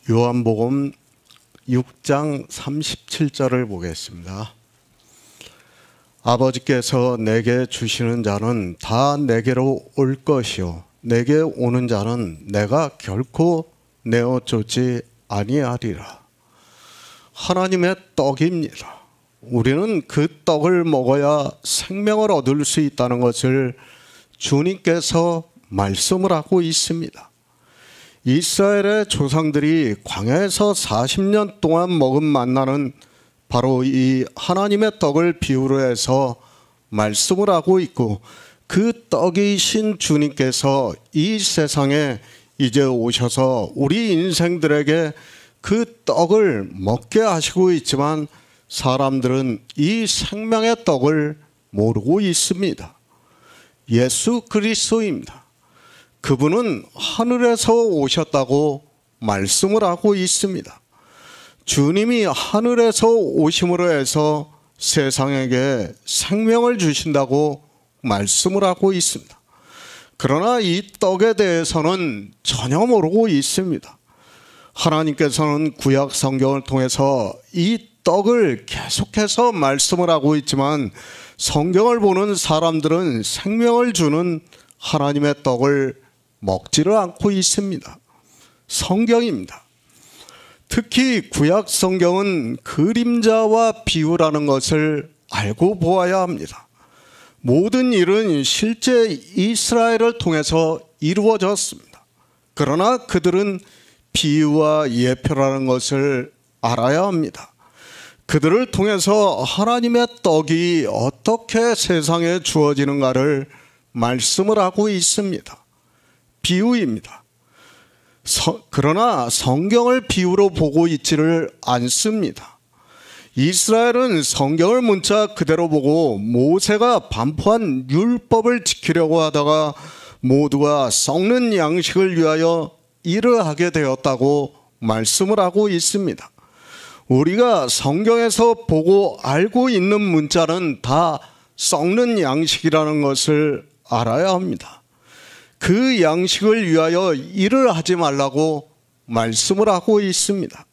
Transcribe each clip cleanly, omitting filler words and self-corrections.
요한복음 6장 37절을 보겠습니다. 아버지께서 내게 주시는 자는 다 내게로 올 것이요 내게 오는 자는 내가 결코 내어쫓지 아니하리라. 하나님의 떡입니다. 우리는 그 떡을 먹어야 생명을 얻을 수 있다는 것을 주님께서 말씀을 하고 있습니다. 이스라엘의 조상들이 광야에서 40년 동안 먹은 만나는 바로 이 하나님의 떡을 비유로 해서 말씀을 하고 있고, 그 떡이신 주님께서 이 세상에 이제 오셔서 우리 인생들에게 그 떡을 먹게 하시고 있지만 사람들은 이 생명의 떡을 모르고 있습니다. 예수 그리스도입니다. 그분은 하늘에서 오셨다고 말씀을 하고 있습니다. 주님이 하늘에서 오심으로 해서 세상에게 생명을 주신다고 말씀을 하고 있습니다. 그러나 이 떡에 대해서는 전혀 모르고 있습니다. 하나님께서는 구약 성경을 통해서 이 떡을 계속해서 말씀을 하고 있지만 성경을 보는 사람들은 생명을 주는 하나님의 떡을 먹지를 않고 있습니다. 성경입니다. 특히 구약 성경은 그림자와 비유라는 것을 알고 보아야 합니다. 모든 일은 실제 이스라엘을 통해서 이루어졌습니다. 그러나 그들은 비유와 예표라는 것을 알아야 합니다. 그들을 통해서 하나님의 떡이 어떻게 세상에 주어지는가를 말씀을 하고 있습니다. 비유입니다. 그러나 성경을 비유로 보고 있지를 않습니다. 이스라엘은 성경을 문자 그대로 보고 모세가 반포한 율법을 지키려고 하다가 모두가 썩는 양식을 위하여 일을 하게 되었다고 말씀을 하고 있습니다. 우리가 성경에서 보고 알고 있는 문자는 다 썩는 양식이라는 것을 알아야 합니다. 그 양식을 위하여 일을 하지 말라고 말씀을 하고 있습니다.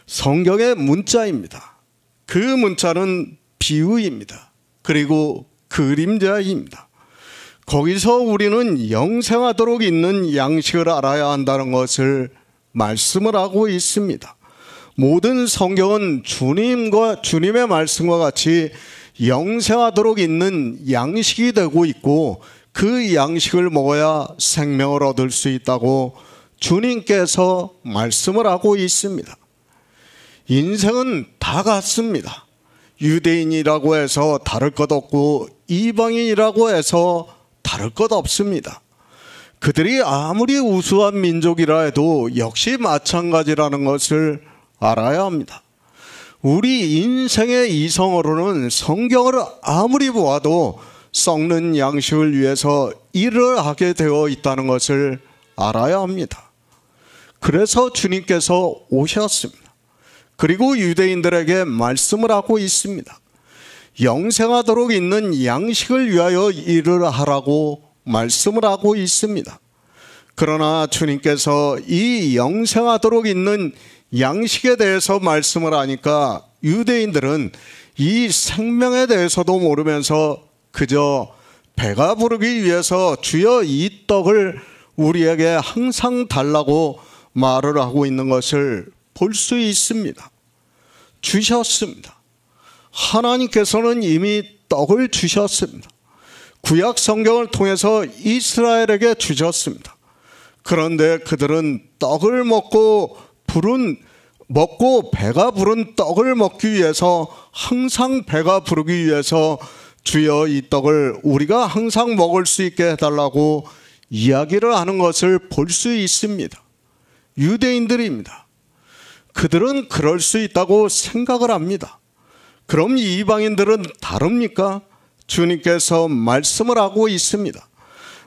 성경의 문자입니다. 그 문자는 비유입니다. 그리고 그림자입니다. 거기서 우리는 영생하도록 있는 양식을 알아야 한다는 것을 말씀을 하고 있습니다. 모든 성경은 주님의 말씀과 같이 영생하도록 있는 양식이 되고 있고, 그 양식을 먹어야 생명을 얻을 수 있다고 주님께서 말씀을 하고 있습니다. 인생은 다 같습니다. 유대인이라고 해서 다를 것 없고 이방인이라고 해서 다를 것 없습니다. 그들이 아무리 우수한 민족이라 해도 역시 마찬가지라는 것을 알아야 합니다. 우리 인생의 이성으로는 성경을 아무리 보아도 썩는 양식을 위해서 일을 하게 되어 있다는 것을 알아야 합니다. 그래서 주님께서 오셨습니다. 그리고 유대인들에게 말씀을 하고 있습니다. 영생하도록 있는 양식을 위하여 일을 하라고 말씀을 하고 있습니다. 그러나 주님께서 이 영생하도록 있는 양식에 대해서 말씀을 하니까 유대인들은 이 생명에 대해서도 모르면서 그저 배가 부르기 위해서 주여 이 떡을 우리에게 항상 달라고 말을 하고 있는 것을 볼 수 있습니다. 주셨습니다. 하나님께서는 이미 떡을 주셨습니다. 구약 성경을 통해서 이스라엘에게 주셨습니다. 그런데 그들은 떡을 먹고 배가 부른 떡을 먹기 위해서, 항상 배가 부르기 위해서 주여 이 떡을 우리가 항상 먹을 수 있게 해달라고 이야기를 하는 것을 볼 수 있습니다. 유대인들입니다. 그들은 그럴 수 있다고 생각을 합니다. 그럼 이방인들은 다릅니까? 주님께서 말씀을 하고 있습니다.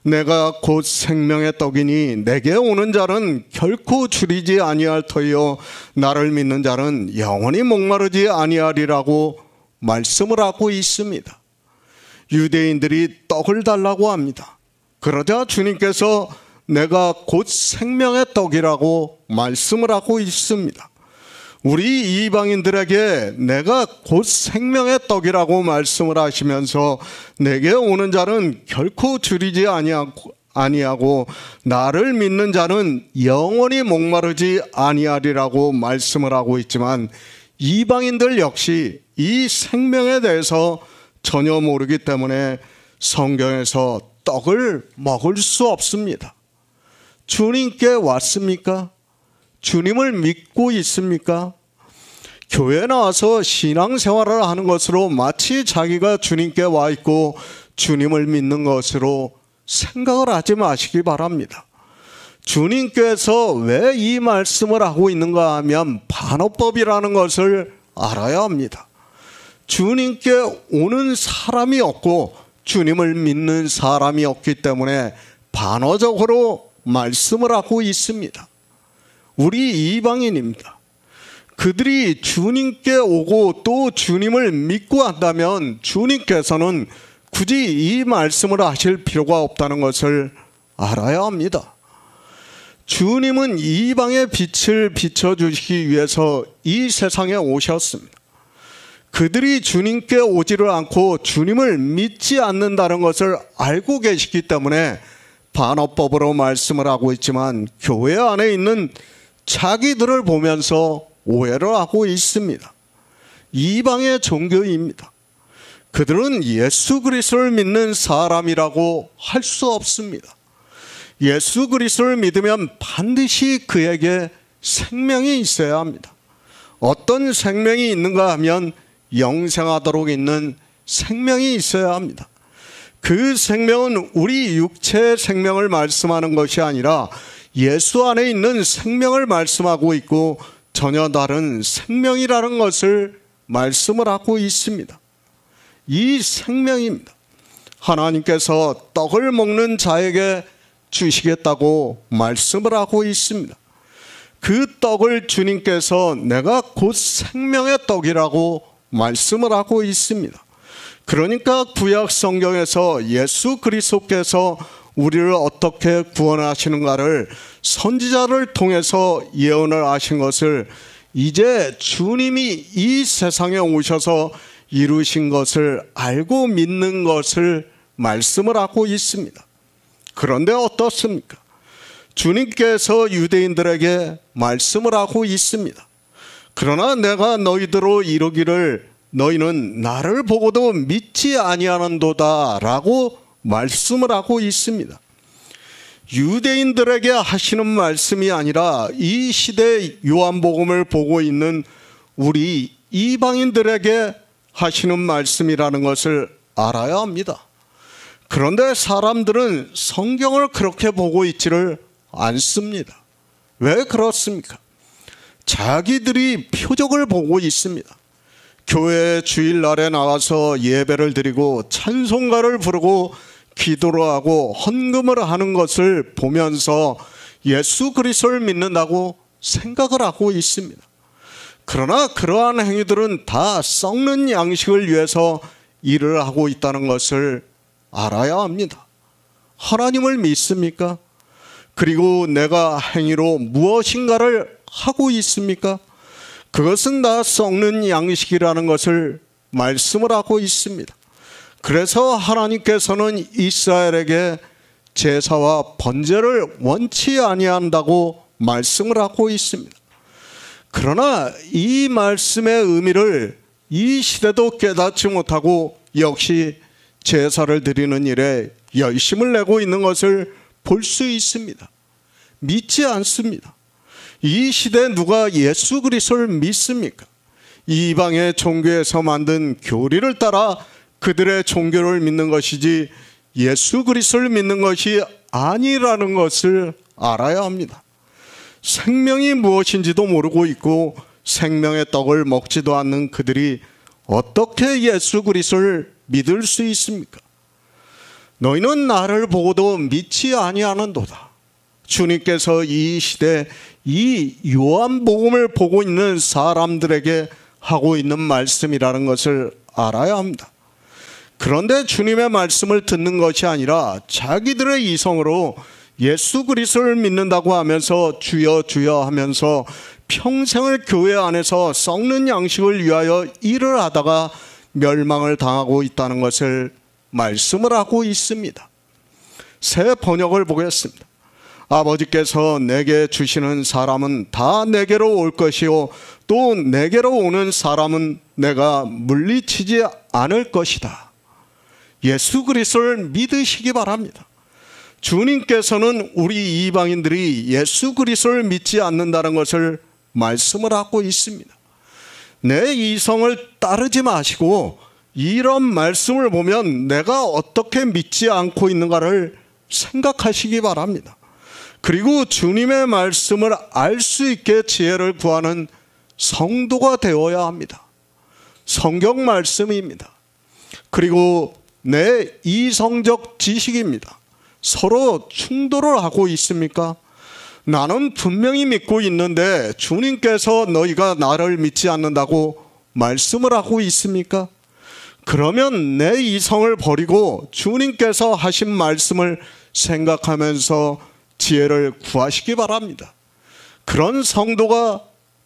내가 곧 생명의 떡이니 내게 오는 자는 결코 줄이지 아니할 터이요 나를 믿는 자는 영원히 목마르지 아니하리라고 말씀을 하고 있습니다. 유대인들이 떡을 달라고 합니다. 그러자 주님께서 내가 곧 생명의 떡이라고 말씀을 하고 있습니다. 우리 이방인들에게 내가 곧 생명의 떡이라고 말씀을 하시면서 내게 오는 자는 결코 줄이지 아니하고 나를 믿는 자는 영원히 목마르지 아니하리라고 말씀을 하고 있지만, 이방인들 역시 이 생명에 대해서 전혀 모르기 때문에 성경에서 떡을 먹을 수 없습니다. 주님께 왔습니까? 주님을 믿고 있습니까? 교회에 나와서 신앙생활을 하는 것으로 마치 자기가 주님께 와 있고 주님을 믿는 것으로 생각을 하지 마시기 바랍니다. 주님께서 왜 이 말씀을 하고 있는가 하면 반어법이라는 것을 알아야 합니다. 주님께 오는 사람이 없고 주님을 믿는 사람이 없기 때문에 반어적으로 말씀을 하고 있습니다. 우리 이방인입니다. 그들이 주님께 오고 또 주님을 믿고 한다면 주님께서는 굳이 이 말씀을 하실 필요가 없다는 것을 알아야 합니다. 주님은 이방의 빛을 비춰주시기 위해서 이 세상에 오셨습니다. 그들이 주님께 오지를 않고 주님을 믿지 않는다는 것을 알고 계시기 때문에 반어법으로 말씀을 하고 있지만, 교회 안에 있는 자기들을 보면서 오해를 하고 있습니다. 이방의 종교입니다. 그들은 예수 그리스도를 믿는 사람이라고 할 수 없습니다. 예수 그리스도를 믿으면 반드시 그에게 생명이 있어야 합니다. 어떤 생명이 있는가 하면 영생하도록 있는 생명이 있어야 합니다. 그 생명은 우리 육체의 생명을 말씀하는 것이 아니라 예수 안에 있는 생명을 말씀하고 있고 전혀 다른 생명이라는 것을 말씀을 하고 있습니다. 이 생명입니다. 하나님께서 떡을 먹는 자에게 주시겠다고 말씀을 하고 있습니다. 그 떡을 주님께서 내가 곧 생명의 떡이라고 말씀을 하고 있습니다. 그러니까 구약 성경에서 예수 그리스도께서 우리를 어떻게 구원하시는가를 선지자를 통해서 예언을 하신 것을 이제 주님이 이 세상에 오셔서 이루신 것을 알고 믿는 것을 말씀을 하고 있습니다. 그런데 어떻습니까? 주님께서 유대인들에게 말씀을 하고 있습니다. 그러나 내가 너희들로 이르기를 너희는 나를 보고도 믿지 아니하는도다 라고 말씀을 하고 있습니다. 유대인들에게 하시는 말씀이 아니라 이 시대 요한복음을 보고 있는 우리 이방인들에게 하시는 말씀이라는 것을 알아야 합니다. 그런데 사람들은 성경을 그렇게 보고 있지를 않습니다. 왜 그렇습니까? 자기들이 표적을 보고 있습니다. 교회 주일날에 나와서 예배를 드리고 찬송가를 부르고 기도를 하고 헌금을 하는 것을 보면서 예수 그리스도를 믿는다고 생각을 하고 있습니다. 그러나 그러한 행위들은 다 썩는 양식을 위해서 일을 하고 있다는 것을 알아야 합니다. 하나님을 믿습니까? 그리고 내가 행위로 무엇인가를 하고 있습니까? 그것은 다 썩는 양식이라는 것을 말씀을 하고 있습니다. 그래서 하나님께서는 이스라엘에게 제사와 번제를 원치 아니한다고 말씀을 하고 있습니다. 그러나 이 말씀의 의미를 이 시대도 깨닫지 못하고 역시 제사를 드리는 일에 열심을 내고 있는 것을 볼 수 있습니다. 믿지 않습니다. 이 시대에 누가 예수 그리스도를 믿습니까? 이방의 종교에서 만든 교리를 따라 그들의 종교를 믿는 것이지 예수 그리스도를 믿는 것이 아니라는 것을 알아야 합니다. 생명이 무엇인지도 모르고 있고 생명의 떡을 먹지도 않는 그들이 어떻게 예수 그리스도를 믿을 수 있습니까? 너희는 나를 보고도 믿지 아니하는도다. 주님께서 이 시대 이 요한복음을 보고 있는 사람들에게 하고 있는 말씀이라는 것을 알아야 합니다. 그런데 주님의 말씀을 듣는 것이 아니라 자기들의 이성으로 예수 그리스도를 믿는다고 하면서 주여 주여 하면서 평생을 교회 안에서 썩는 양식을 위하여 일을 하다가 멸망을 당하고 있다는 것을 말씀을 하고 있습니다. 새 번역을 보겠습니다. 아버지께서 내게 주시는 사람은 다 내게로 올 것이요 또 내게로 오는 사람은 내가 물리치지 않을 것이다. 예수 그리스도를 믿으시기 바랍니다. 주님께서는 우리 이방인들이 예수 그리스도를 믿지 않는다는 것을 말씀을 하고 있습니다. 내 이성을 따르지 마시고 이런 말씀을 보면 내가 어떻게 믿지 않고 있는가를 생각하시기 바랍니다. 그리고 주님의 말씀을 알 수 있게 지혜를 구하는 성도가 되어야 합니다. 성경 말씀입니다. 그리고 내 이성적 지식입니다. 서로 충돌을 하고 있습니까? 나는 분명히 믿고 있는데 주님께서 너희가 나를 믿지 않는다고 말씀을 하고 있습니까? 그러면 내 이성을 버리고 주님께서 하신 말씀을 생각하면서 지혜를 구하시기 바랍니다. 그런 성도가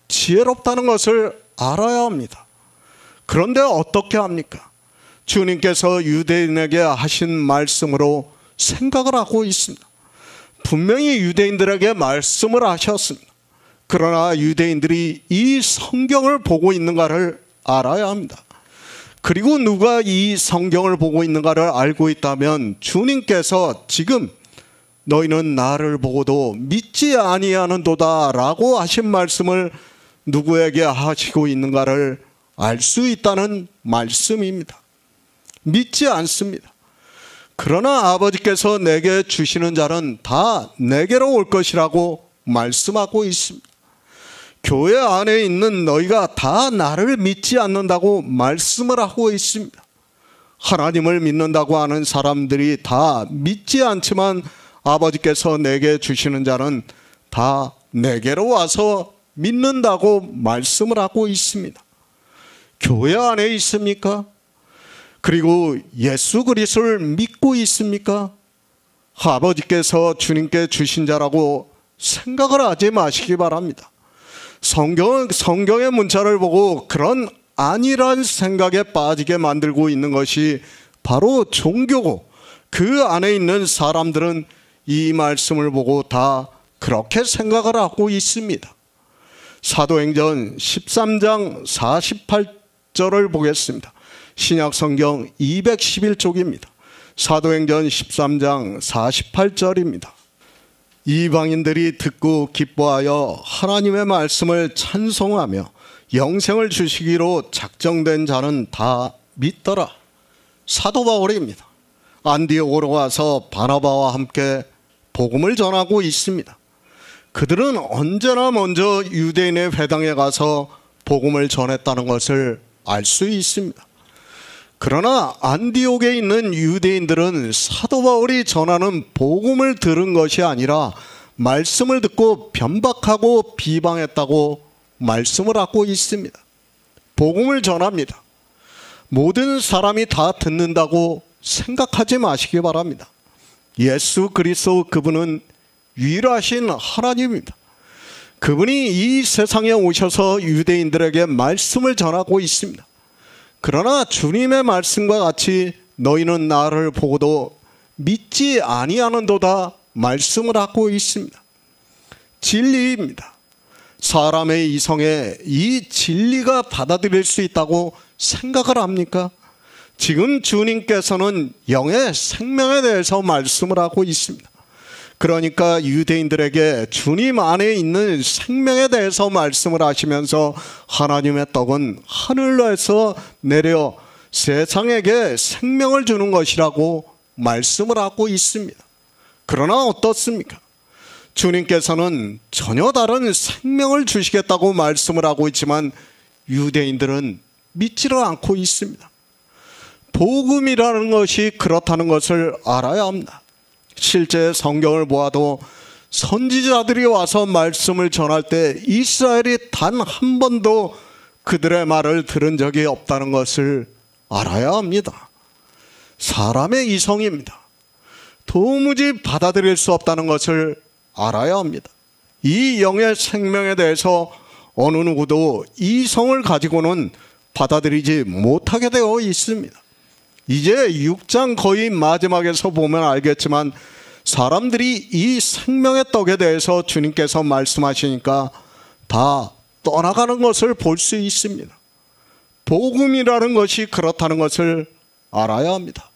지혜롭다는 것을 알아야 합니다. 그런데 어떻게 합니까? 주님께서 유대인에게 하신 말씀으로 생각을 하고 있습니다. 분명히 유대인들에게 말씀을 하셨습니다. 그러나 유대인들이 이 성경을 보고 있는가를 알아야 합니다. 그리고 누가 이 성경을 보고 있는가를 알고 있다면 주님께서 지금 너희는 나를 보고도 믿지 아니하는도다 라고 하신 말씀을 누구에게 하시고 있는가를 알 수 있다는 말씀입니다. 믿지 않습니다. 그러나 아버지께서 내게 주시는 자는 다 내게로 올 것이라고 말씀하고 있습니다. 교회 안에 있는 너희가 다 나를 믿지 않는다고 말씀을 하고 있습니다. 하나님을 믿는다고 하는 사람들이 다 믿지 않지만 아버지께서 내게 주시는 자는 다 내게로 와서 믿는다고 말씀을 하고 있습니다. 교회 안에 있습니까? 그리고 예수 그리스도를 믿고 있습니까? 아버지께서 주님께 주신 자라고 생각을 하지 마시기 바랍니다. 성경의 문자를 보고 그런 아니란 생각에 빠지게 만들고 있는 것이 바로 종교고, 그 안에 있는 사람들은 이 말씀을 보고 다 그렇게 생각을 하고 있습니다. 사도행전 13장 48절을 보겠습니다. 신약성경 211쪽입니다. 사도행전 13장 48절입니다. 이방인들이 듣고 기뻐하여 하나님의 말씀을 찬송하며 영생을 주시기로 작정된 자는 다 믿더라. 사도 바울입니다. 안디옥으로 가서 바나바와 함께 복음을 전하고 있습니다. 그들은 언제나 먼저 유대인의 회당에 가서 복음을 전했다는 것을 알 수 있습니다. 그러나 안디옥에 있는 유대인들은 사도 바울이 전하는 복음을 들은 것이 아니라 말씀을 듣고 변박하고 비방했다고 말씀을 하고 있습니다. 복음을 전합니다. 모든 사람이 다 듣는다고 생각하지 마시기 바랍니다. 예수 그리스도 그분은 유일하신 하나님입니다. 그분이 이 세상에 오셔서 유대인들에게 말씀을 전하고 있습니다. 그러나 주님의 말씀과 같이 너희는 나를 보고도 믿지 아니하는도다 말씀을 하고 있습니다. 진리입니다. 사람의 이성에 이 진리가 받아들일 수 있다고 생각을 합니까? 지금 주님께서는 영의 생명에 대해서 말씀을 하고 있습니다. 그러니까 유대인들에게 주님 안에 있는 생명에 대해서 말씀을 하시면서 하나님의 떡은 하늘에서 내려 세상에게 생명을 주는 것이라고 말씀을 하고 있습니다. 그러나 어떻습니까? 주님께서는 전혀 다른 생명을 주시겠다고 말씀을 하고 있지만 유대인들은 믿지를 않고 있습니다. 복음이라는 것이 그렇다는 것을 알아야 합니다. 실제 성경을 보아도 선지자들이 와서 말씀을 전할 때 이스라엘이 단 한 번도 그들의 말을 들은 적이 없다는 것을 알아야 합니다. 사람의 이성입니다. 도무지 받아들일 수 없다는 것을 알아야 합니다. 이 영의 생명에 대해서 어느 누구도 이성을 가지고는 받아들이지 못하게 되어 있습니다. 이제 6장 거의 마지막에서 보면 알겠지만 사람들이 이 생명의 떡에 대해서 주님께서 말씀하시니까 다 떠나가는 것을 볼 수 있습니다. 복음이라는 것이 그렇다는 것을 알아야 합니다.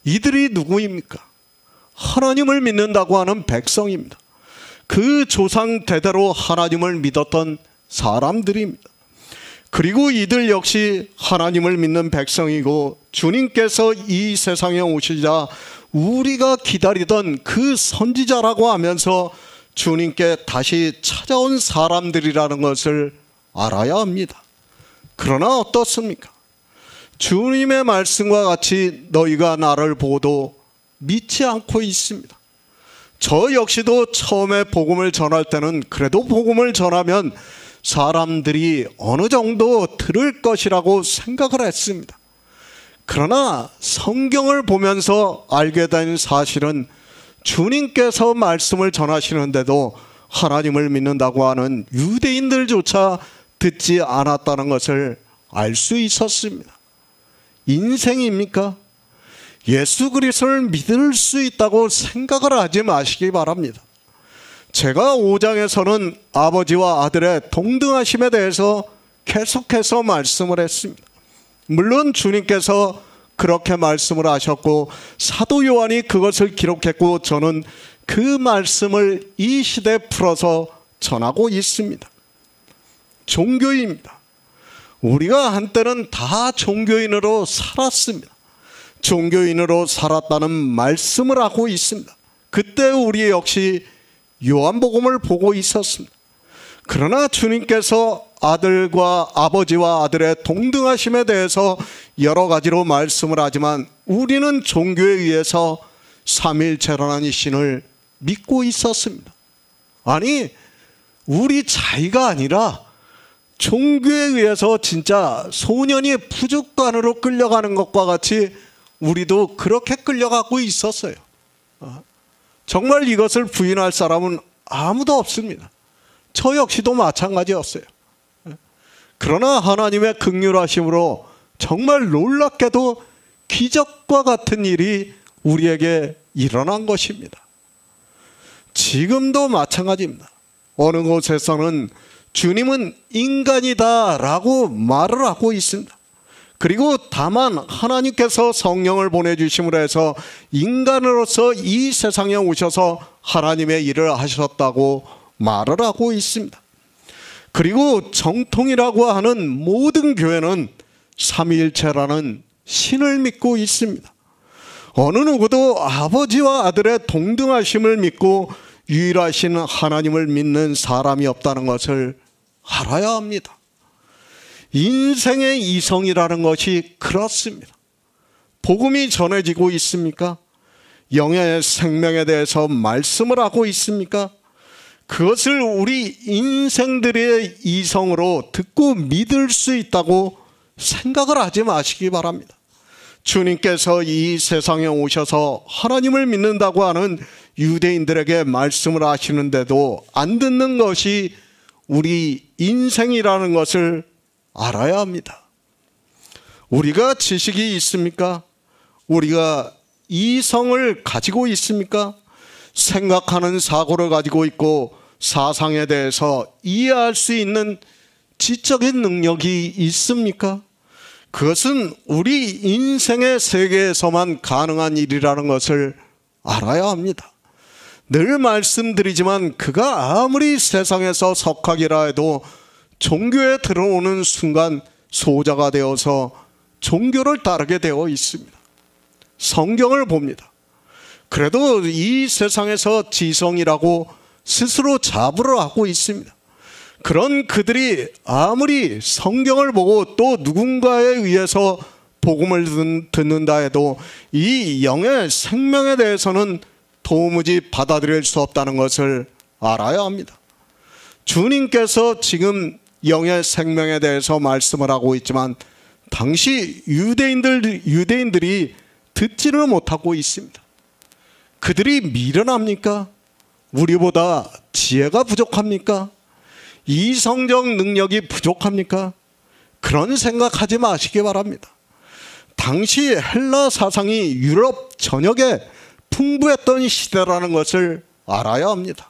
이들이 누구입니까? 하나님을 믿는다고 하는 백성입니다. 그 조상 대대로 하나님을 믿었던 사람들입니다. 그리고 이들 역시 하나님을 믿는 백성이고 주님께서 이 세상에 오시자 우리가 기다리던 그 선지자라고 하면서 주님께 다시 찾아온 사람들이라는 것을 알아야 합니다. 그러나 어떻습니까? 주님의 말씀과 같이 너희가 나를 보고도 믿지 않고 있습니다. 저 역시도 처음에 복음을 전할 때는 그래도 복음을 전하면 사람들이 어느 정도 들을 것이라고 생각을 했습니다. 그러나 성경을 보면서 알게 된 사실은 주님께서 말씀을 전하시는데도 하나님을 믿는다고 하는 유대인들조차 듣지 않았다는 것을 알 수 있었습니다. 인생입니까? 예수 그리스도를 믿을 수 있다고 생각을 하지 마시기 바랍니다. 제가 5장에서는 아버지와 아들의 동등하심에 대해서 계속해서 말씀을 했습니다. 물론 주님께서 그렇게 말씀을 하셨고 사도 요한이 그것을 기록했고 저는 그 말씀을 이 시대에 풀어서 전하고 있습니다. 종교입니다. 우리가 한때는 다 종교인으로 살았습니다. 종교인으로 살았다는 말씀을 하고 있습니다. 그때 우리 역시 요한복음을 보고 있었습니다. 그러나 주님께서 아들과 아버지와 아들의 동등하심에 대해서 여러 가지로 말씀을 하지만 우리는 종교에 의해서 삼위일체라는 신을 믿고 있었습니다. 아니, 우리 자의가 아니라 종교에 의해서 진짜 소년이 부족간으로 끌려가는 것과 같이 우리도 그렇게 끌려가고 있었어요. 정말 이것을 부인할 사람은 아무도 없습니다. 저 역시도 마찬가지였어요. 그러나 하나님의 긍휼하심으로 정말 놀랍게도 기적과 같은 일이 우리에게 일어난 것입니다. 지금도 마찬가지입니다. 어느 곳에서는 주님은 인간이다 라고 말을 하고 있습니다. 그리고 다만 하나님께서 성령을 보내주심으로 해서 인간으로서 이 세상에 오셔서 하나님의 일을 하셨다고 말을 하고 있습니다. 그리고 정통이라고 하는 모든 교회는 삼위일체라는 신을 믿고 있습니다. 어느 누구도 아버지와 아들의 동등하심을 믿고 유일하신 하나님을 믿는 사람이 없다는 것을 알아야 합니다. 인생의 이성이라는 것이 그렇습니다. 복음이 전해지고 있습니까? 영의 생명에 대해서 말씀을 하고 있습니까? 그것을 우리 인생들의 이성으로 듣고 믿을 수 있다고 생각을 하지 마시기 바랍니다. 주님께서 이 세상에 오셔서 하나님을 믿는다고 하는 유대인들에게 말씀을 하시는데도 안 듣는 것이 우리 인생이라는 것을 알아야 합니다. 우리가 지식이 있습니까? 우리가 이성을 가지고 있습니까? 생각하는 사고를 가지고 있고 사상에 대해서 이해할 수 있는 지적인 능력이 있습니까? 그것은 우리 인생의 세계에서만 가능한 일이라는 것을 알아야 합니다. 늘 말씀드리지만 그가 아무리 세상에서 석학이라 해도 종교에 들어오는 순간 소자가 되어서 종교를 따르게 되어 있습니다. 성경을 봅니다. 그래도 이 세상에서 지성이라고 스스로 자부를 하고 있습니다. 그런 그들이 아무리 성경을 보고 또 누군가에 의해서 복음을 듣는다 해도 이 영의 생명에 대해서는 도무지 받아들일 수 없다는 것을 알아야 합니다. 주님께서 지금 영의 생명에 대해서 말씀을 하고 있지만 당시 유대인들이 듣지를 못하고 있습니다. 그들이 미련합니까? 우리보다 지혜가 부족합니까? 이성적 능력이 부족합니까? 그런 생각하지 마시기 바랍니다. 당시 헬라 사상이 유럽 전역에 풍부했던 시대라는 것을 알아야 합니다.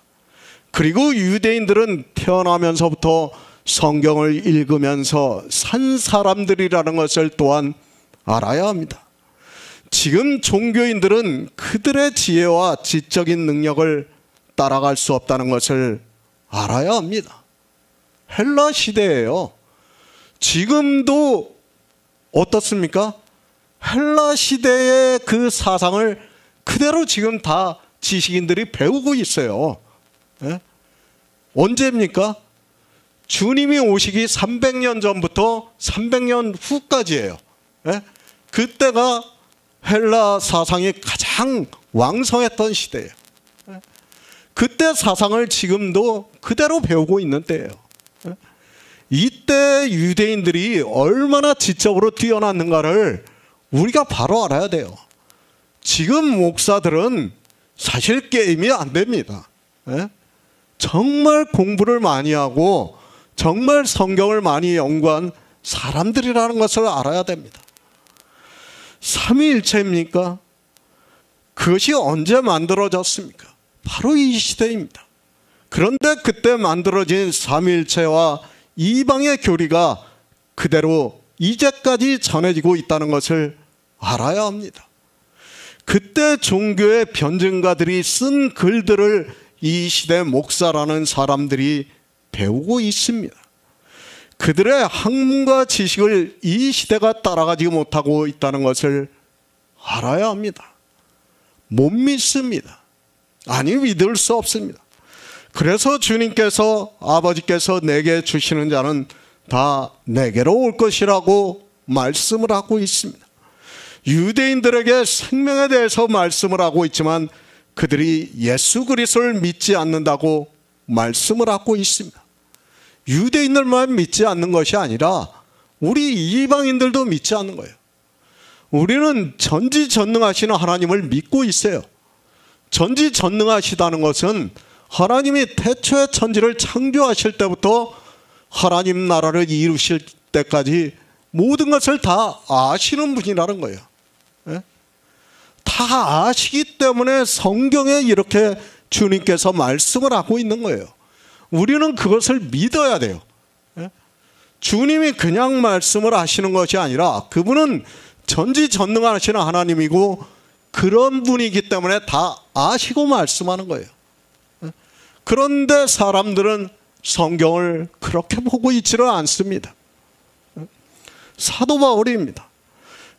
그리고 유대인들은 태어나면서부터 성경을 읽으면서 산 사람들이라는 것을 또한 알아야 합니다. 지금 종교인들은 그들의 지혜와 지적인 능력을 따라갈 수 없다는 것을 알아야 합니다. 헬라 시대예요. 지금도 어떻습니까? 헬라 시대의 그 사상을 그대로 지금 다 지식인들이 배우고 있어요. 예? 언제입니까? 주님이 오시기 300년 전부터 300년 후까지예요. 예? 그때가 헬라 사상이 가장 왕성했던 시대예요. 예? 그때 사상을 지금도 그대로 배우고 있는 때예요. 예? 이때 유대인들이 얼마나 지적으로 뛰어났는가를 우리가 바로 알아야 돼요. 지금 목사들은 사실 게임이 안 됩니다. 예? 정말 공부를 많이 하고 정말 성경을 많이 연구한 사람들이라는 것을 알아야 됩니다. 삼위일체입니까? 그것이 언제 만들어졌습니까? 바로 이 시대입니다. 그런데 그때 만들어진 삼위일체와 이방의 교리가 그대로 이제까지 전해지고 있다는 것을 알아야 합니다. 그때 종교의 변증가들이 쓴 글들을 이 시대 목사라는 사람들이 배우고 있습니다. 그들의 학문과 지식을 이 시대가 따라가지 못하고 있다는 것을 알아야 합니다. 못 믿습니다. 아니, 믿을 수 없습니다. 그래서 주님께서 아버지께서 내게 주시는 자는 다 내게로 올 것이라고 말씀을 하고 있습니다. 유대인들에게 생명에 대해서 말씀을 하고 있지만 그들이 예수 그리스도를 믿지 않는다고 말씀을 하고 있습니다. 유대인들만 믿지 않는 것이 아니라 우리 이방인들도 믿지 않는 거예요. 우리는 전지전능하시는 하나님을 믿고 있어요. 전지전능하시다는 것은 하나님이 태초에 천지를 창조하실 때부터 하나님 나라를 이루실 때까지 모든 것을 다 아시는 분이라는 거예요. 다 아시기 때문에 성경에 이렇게 주님께서 말씀을 하고 있는 거예요. 우리는 그것을 믿어야 돼요. 주님이 그냥 말씀을 하시는 것이 아니라 그분은 전지전능하시는 하나님이고 그런 분이기 때문에 다 아시고 말씀하는 거예요. 그런데 사람들은 성경을 그렇게 보고 있지를 않습니다. 사도 바울입니다.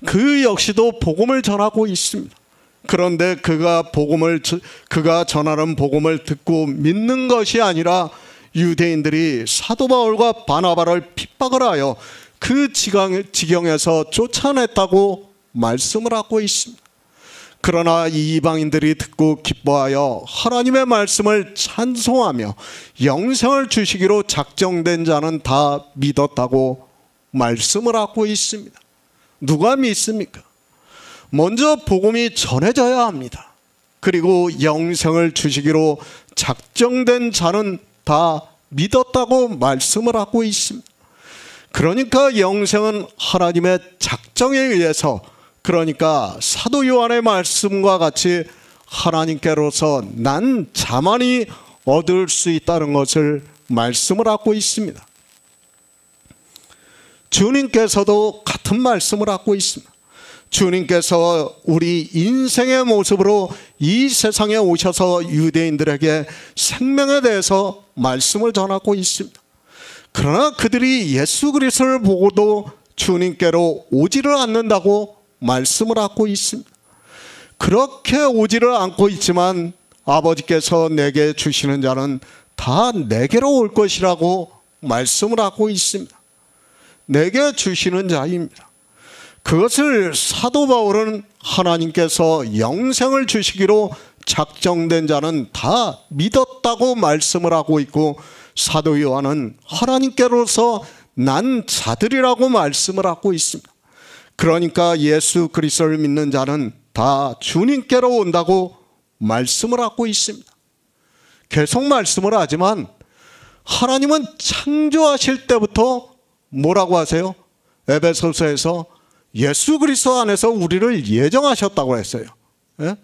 그 역시도 복음을 전하고 있습니다. 그런데 그가 전하는 복음을 듣고 믿는 것이 아니라 유대인들이 사도 바울과 바나바를 핍박을 하여 그 지경에서 쫓아냈다고 말씀을 하고 있습니다. 그러나 이방인들이 듣고 기뻐하여 하나님의 말씀을 찬송하며 영생을 주시기로 작정된 자는 다 믿었다고 말씀을 하고 있습니다. 누가 믿습니까? 먼저 복음이 전해져야 합니다. 그리고 영생을 주시기로 작정된 자는 다 믿었다고 말씀을 하고 있습니다. 그러니까 영생은 하나님의 작정에 의해서, 그러니까 사도 요한의 말씀과 같이 하나님께로서 난 자만이 얻을 수 있다는 것을 말씀을 하고 있습니다. 주님께서도 같은 말씀을 하고 있습니다. 주님께서 우리 인생의 모습으로 이 세상에 오셔서 유대인들에게 생명에 대해서 말씀을 전하고 있습니다. 그러나 그들이 예수 그리스도를 보고도 주님께로 오지를 않는다고 말씀을 하고 있습니다. 그렇게 오지를 않고 있지만 아버지께서 내게 주시는 자는 다 내게로 올 것이라고 말씀을 하고 있습니다. 내게 주시는 자입니다. 그것을 사도 바울은 하나님께서 영생을 주시기로 작정된 자는 다 믿었다고 말씀을 하고 있고, 사도 요한은 하나님께로서 난 자들이라고 말씀을 하고 있습니다. 그러니까 예수 그리스도를 믿는 자는 다 주님께로 온다고 말씀을 하고 있습니다. 계속 말씀을 하지만 하나님은 창조하실 때부터 뭐라고 하세요? 에베소서에서 예수 그리스도 안에서 우리를 예정하셨다고 했어요. 예?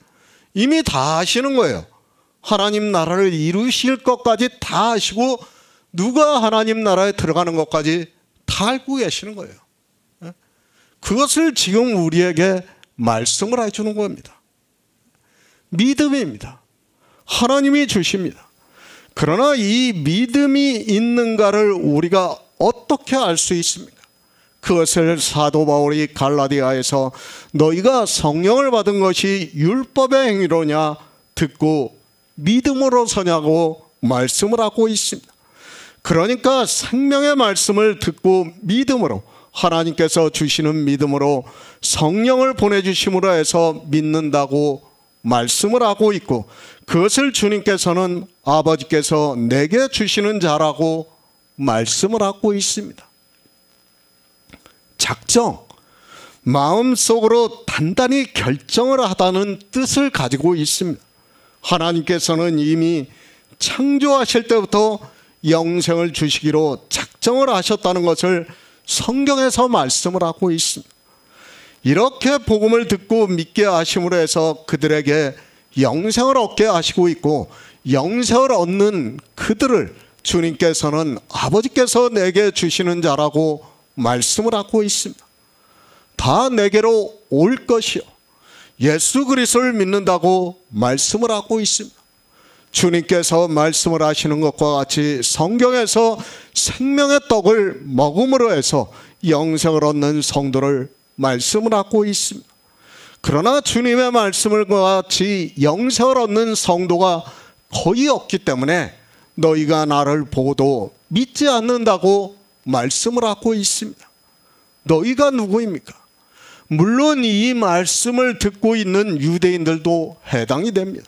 이미 다 아시는 거예요. 하나님 나라를 이루실 것까지 다 아시고 누가 하나님 나라에 들어가는 것까지 다 알고 계시는 거예요. 예? 그것을 지금 우리에게 말씀을 해주는 겁니다. 믿음입니다. 하나님이 주십니다. 그러나 이 믿음이 있는가를 우리가 어떻게 알 수 있습니까? 그것을 사도 바울이 갈라디아에서 너희가 성령을 받은 것이 율법의 행위로냐 듣고 믿음으로서냐고 말씀을 하고 있습니다. 그러니까 생명의 말씀을 듣고 믿음으로, 하나님께서 주시는 믿음으로 성령을 보내주심으로 해서 믿는다고 말씀을 하고 있고, 그것을 주님께서는 아버지께서 내게 주시는 자라고 말씀을 하고 있습니다. 작정, 마음속으로 단단히 결정을 하다는 뜻을 가지고 있습니다. 하나님께서는 이미 창조하실 때부터 영생을 주시기로 작정을 하셨다는 것을 성경에서 말씀을 하고 있습니다. 이렇게 복음을 듣고 믿게 하심으로 해서 그들에게 영생을 얻게 하시고 있고, 영생을 얻는 그들을 주님께서는 아버지께서 내게 주시는 자라고 말씀을 하고 있습니다. 다 내게로 올 것이요, 예수 그리스도를 믿는다고 말씀을 하고 있습니다. 주님께서 말씀을 하시는 것과 같이 성경에서 생명의 떡을 먹음으로 해서 영생을 얻는 성도를 말씀을 하고 있습니다. 그러나 주님의 말씀을 같이 영생을 얻는 성도가 거의 없기 때문에 너희가 나를 보고도 믿지 않는다고 말씀을 하고 있습니다. 너희가 누구입니까? 물론 이 말씀을 듣고 있는 유대인들도 해당이 됩니다.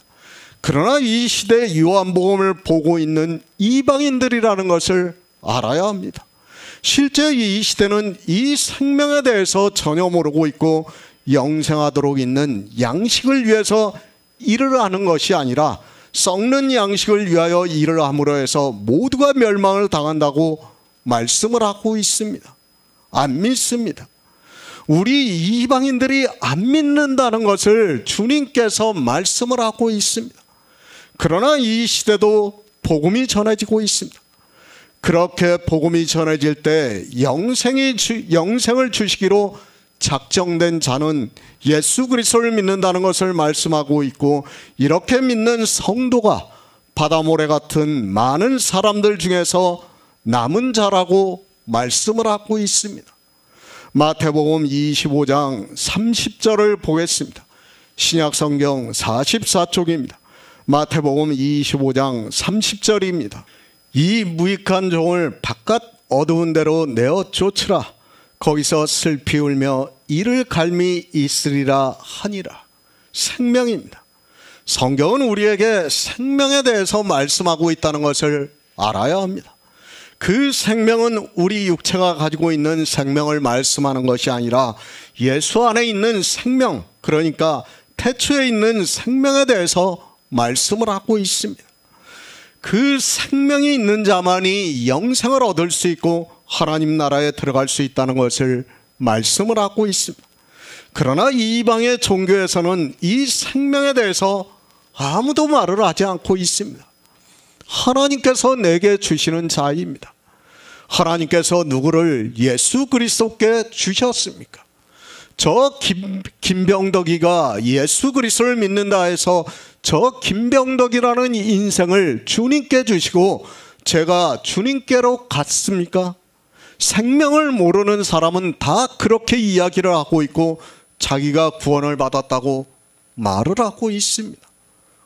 그러나 이 시대 요한복음을 보고 있는 이방인들이라는 것을 알아야 합니다. 실제 이 시대는 이 생명에 대해서 전혀 모르고 있고, 영생하도록 있는 양식을 위해서 일을 하는 것이 아니라 썩는 양식을 위하여 일을 함으로 해서 모두가 멸망을 당한다고 말씀을 하고 있습니다. 안 믿습니다. 우리 이방인들이 안 믿는다는 것을 주님께서 말씀을 하고 있습니다. 그러나 이 시대도 복음이 전해지고 있습니다. 그렇게 복음이 전해질 때 영생을 주시기로 작정된 자는 예수 그리스도를 믿는다는 것을 말씀하고 있고, 이렇게 믿는 성도가 바다모래 같은 많은 사람들 중에서 남은 자라고 말씀을 하고 있습니다. 마태복음 25장 30절을 보겠습니다. 신약성경 44쪽입니다. 마태복음 25장 30절입니다. 이 무익한 종을 바깥 어두운 데로 내어 쫓으라. 거기서 슬피 울며 이를 갈미 있으리라 하니라. 생명입니다. 성경은 우리에게 생명에 대해서 말씀하고 있다는 것을 알아야 합니다. 그 생명은 우리 육체가 가지고 있는 생명을 말씀하는 것이 아니라 예수 안에 있는 생명, 그러니까 태초에 있는 생명에 대해서 말씀을 하고 있습니다. 그 생명이 있는 자만이 영생을 얻을 수 있고 하나님 나라에 들어갈 수 있다는 것을 말씀을 하고 있습니다. 그러나 이방의 종교에서는 이 생명에 대해서 아무도 말을 하지 않고 있습니다. 하나님께서 내게 주시는 자입니다. 하나님께서 누구를 예수 그리스도께 주셨습니까? 저 김병덕이가 예수 그리스도를 믿는다 해서 저 김병덕이라는 인생을 주님께 주시고 제가 주님께로 갔습니까? 생명을 모르는 사람은 다 그렇게 이야기를 하고 있고 자기가 구원을 받았다고 말을 하고 있습니다.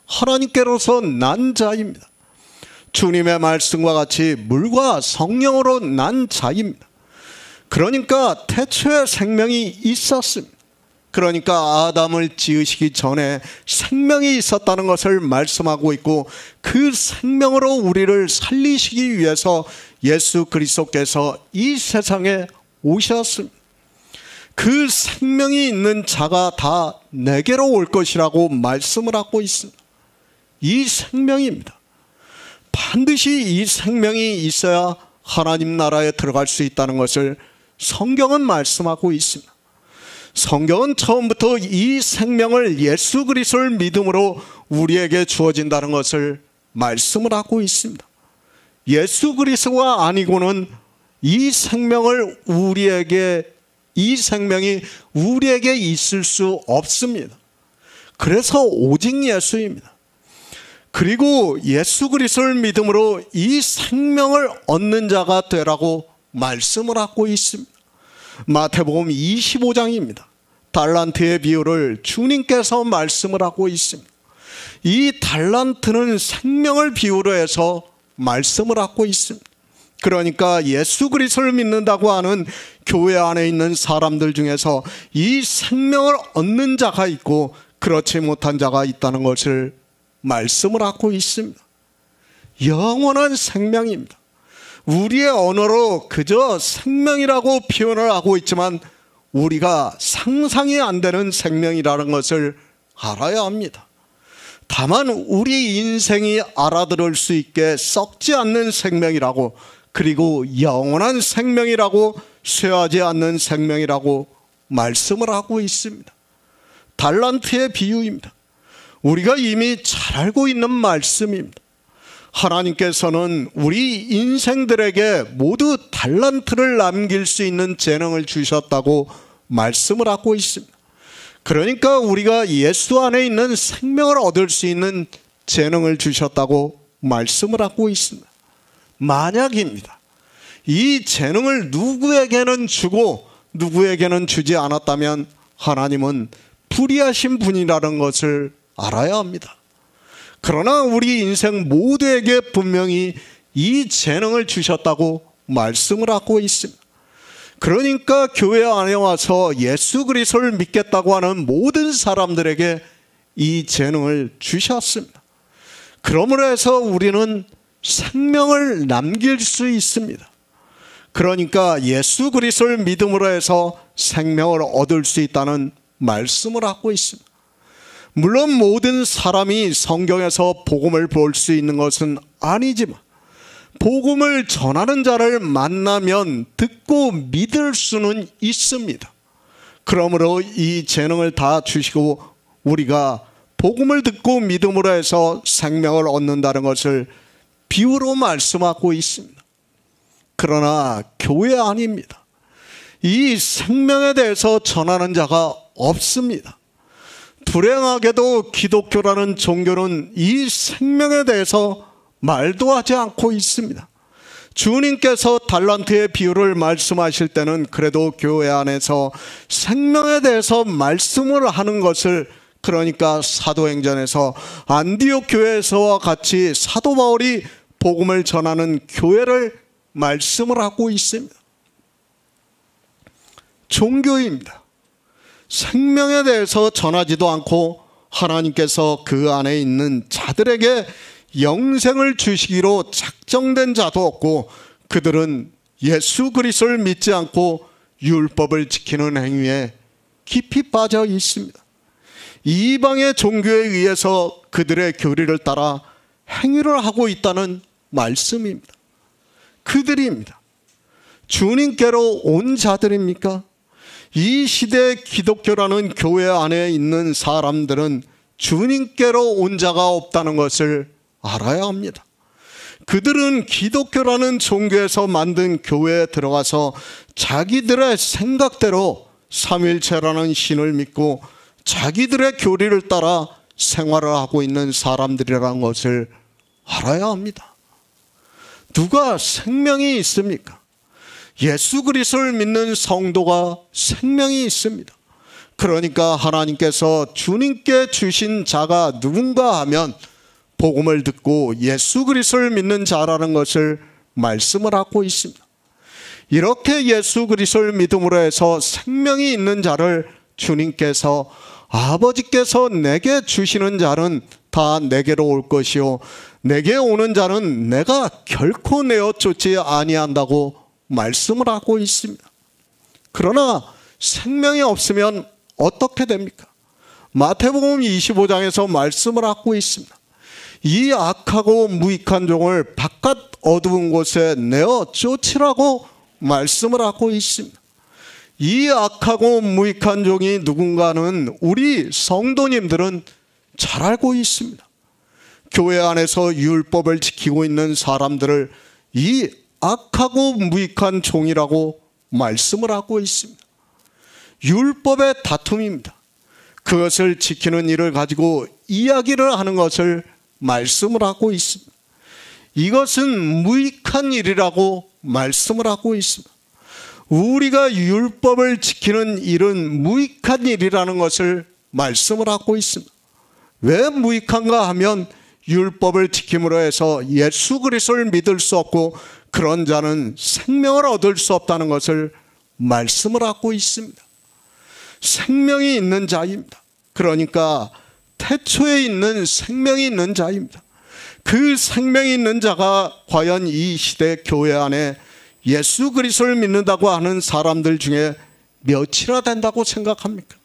하나님께로서 난 자입니다. 주님의 말씀과 같이 물과 성령으로 난 자입니다. 그러니까 태초에 생명이 있었습니다. 그러니까 아담을 지으시기 전에 생명이 있었다는 것을 말씀하고 있고, 그 생명으로 우리를 살리시기 위해서 예수 그리스도께서 이 세상에 오셨습니다. 그 생명이 있는 자가 다 내게로 올 것이라고 말씀을 하고 있습니다. 이 생명입니다. 반드시 이 생명이 있어야 하나님 나라에 들어갈 수 있다는 것을 성경은 말씀하고 있습니다. 성경은 처음부터 이 생명을 예수 그리스도를 믿음으로 우리에게 주어진다는 것을 말씀을 하고 있습니다. 예수 그리스도가 아니고는 이 생명이 우리에게 있을 수 없습니다. 그래서 오직 예수입니다. 그리고 예수 그리스도를 믿음으로 이 생명을 얻는 자가 되라고 말씀을 하고 있습니다. 마태복음 25장입니다. 달란트의 비유를 주님께서 말씀을 하고 있습니다. 이 달란트는 생명을 비유로 해서 말씀을 하고 있습니다. 그러니까 예수 그리스도를 믿는다고 하는 교회 안에 있는 사람들 중에서 이 생명을 얻는 자가 있고 그렇지 못한 자가 있다는 것을 말씀을 하고 있습니다. 영원한 생명입니다. 우리의 언어로 그저 생명이라고 표현을 하고 있지만 우리가 상상이 안 되는 생명이라는 것을 알아야 합니다. 다만 우리 인생이 알아들을 수 있게 썩지 않는 생명이라고, 그리고 영원한 생명이라고, 쇠하지 않는 생명이라고 말씀을 하고 있습니다. 달란트의 비유입니다. 우리가 이미 잘 알고 있는 말씀입니다. 하나님께서는 우리 인생들에게 모두 달란트를 남길 수 있는 재능을 주셨다고 말씀을 하고 있습니다. 그러니까 우리가 예수 안에 있는 생명을 얻을 수 있는 재능을 주셨다고 말씀을 하고 있습니다. 만약입니다. 이 재능을 누구에게는 주고 누구에게는 주지 않았다면 하나님은 불의하신 분이라는 것을 알아야 합니다. 그러나 우리 인생 모두에게 분명히 이 재능을 주셨다고 말씀을 하고 있습니다. 그러니까 교회 안에 와서 예수 그리스도를 믿겠다고 하는 모든 사람들에게 이 재능을 주셨습니다. 그러므로 해서 우리는 생명을 남길 수 있습니다. 그러니까 예수 그리스도를 믿음으로 해서 생명을 얻을 수 있다는 말씀을 하고 있습니다. 물론 모든 사람이 성경에서 복음을 볼 수 있는 것은 아니지만 복음을 전하는 자를 만나면 듣고 믿을 수는 있습니다. 그러므로 이 재능을 다 주시고 우리가 복음을 듣고 믿음으로 해서 생명을 얻는다는 것을 비유로 말씀하고 있습니다. 그러나 교회 아닙니다. 이 생명에 대해서 전하는 자가 없습니다. 불행하게도 기독교라는 종교는 이 생명에 대해서 말도 하지 않고 있습니다. 주님께서 달란트의 비유를 말씀하실 때는 그래도 교회 안에서 생명에 대해서 말씀을 하는 것을, 그러니까 사도행전에서 안디옥 교회에서와 같이 사도 바울이 복음을 전하는 교회를 말씀을 하고 있습니다. 종교입니다. 생명에 대해서 전하지도 않고 하나님께서 그 안에 있는 자들에게 영생을 주시기로 작정된 자도 없고 그들은 예수 그리스도를 믿지 않고 율법을 지키는 행위에 깊이 빠져 있습니다. 이방의 종교에 의해서 그들의 교리를 따라 행위를 하고 있다는 말씀입니다. 그들입니다. 주님께로 온 자들입니까? 이 시대 기독교라는 교회 안에 있는 사람들은 주님께로 온 자가 없다는 것을 알아야 합니다. 그들은 기독교라는 종교에서 만든 교회에 들어가서 자기들의 생각대로 삼위일체라는 신을 믿고 자기들의 교리를 따라 생활을 하고 있는 사람들이라는 것을 알아야 합니다. 누가 생명이 있습니까? 예수 그리스도를 믿는 성도가 생명이 있습니다. 그러니까 하나님께서 주님께 주신 자가 누군가 하면 복음을 듣고 예수 그리스도를 믿는 자라는 것을 말씀을 하고 있습니다. 이렇게 예수 그리스도를 믿음으로 해서 생명이 있는 자를 주님께서, 아버지께서 내게 주시는 자는 다 내게로 올 것이요 내게 오는 자는 내가 결코 내어 쫓지 아니한다고 말씀을 하고 있습니다. 그러나 생명이 없으면 어떻게 됩니까? 마태복음 25장에서 말씀을 하고 있습니다. 이 악하고 무익한 종을 바깥 어두운 곳에 내어 쫓으라고 말씀을 하고 있습니다. 이 악하고 무익한 종이 누군가는 우리 성도님들은 잘 알고 있습니다. 교회 안에서 율법을 지키고 있는 사람들을 이 악하고 무익한 종이라고 말씀을 하고 있습니다. 율법의 다툼입니다. 그것을 지키는 일을 가지고 이야기를 하는 것을 말씀을 하고 있습니다. 이것은 무익한 일이라고 말씀을 하고 있습니다. 우리가 율법을 지키는 일은 무익한 일이라는 것을 말씀을 하고 있습니다. 왜 무익한가 하면 율법을 지킴으로 해서 예수 그리스도를 믿을 수 없고 그런 자는 생명을 얻을 수 없다는 것을 말씀을 하고 있습니다. 생명이 있는 자입니다. 그러니까 태초에 있는 생명이 있는 자입니다. 그 생명이 있는 자가 과연 이 시대 교회 안에 예수 그리스도를 믿는다고 하는 사람들 중에 몇이나 된다고 생각합니까?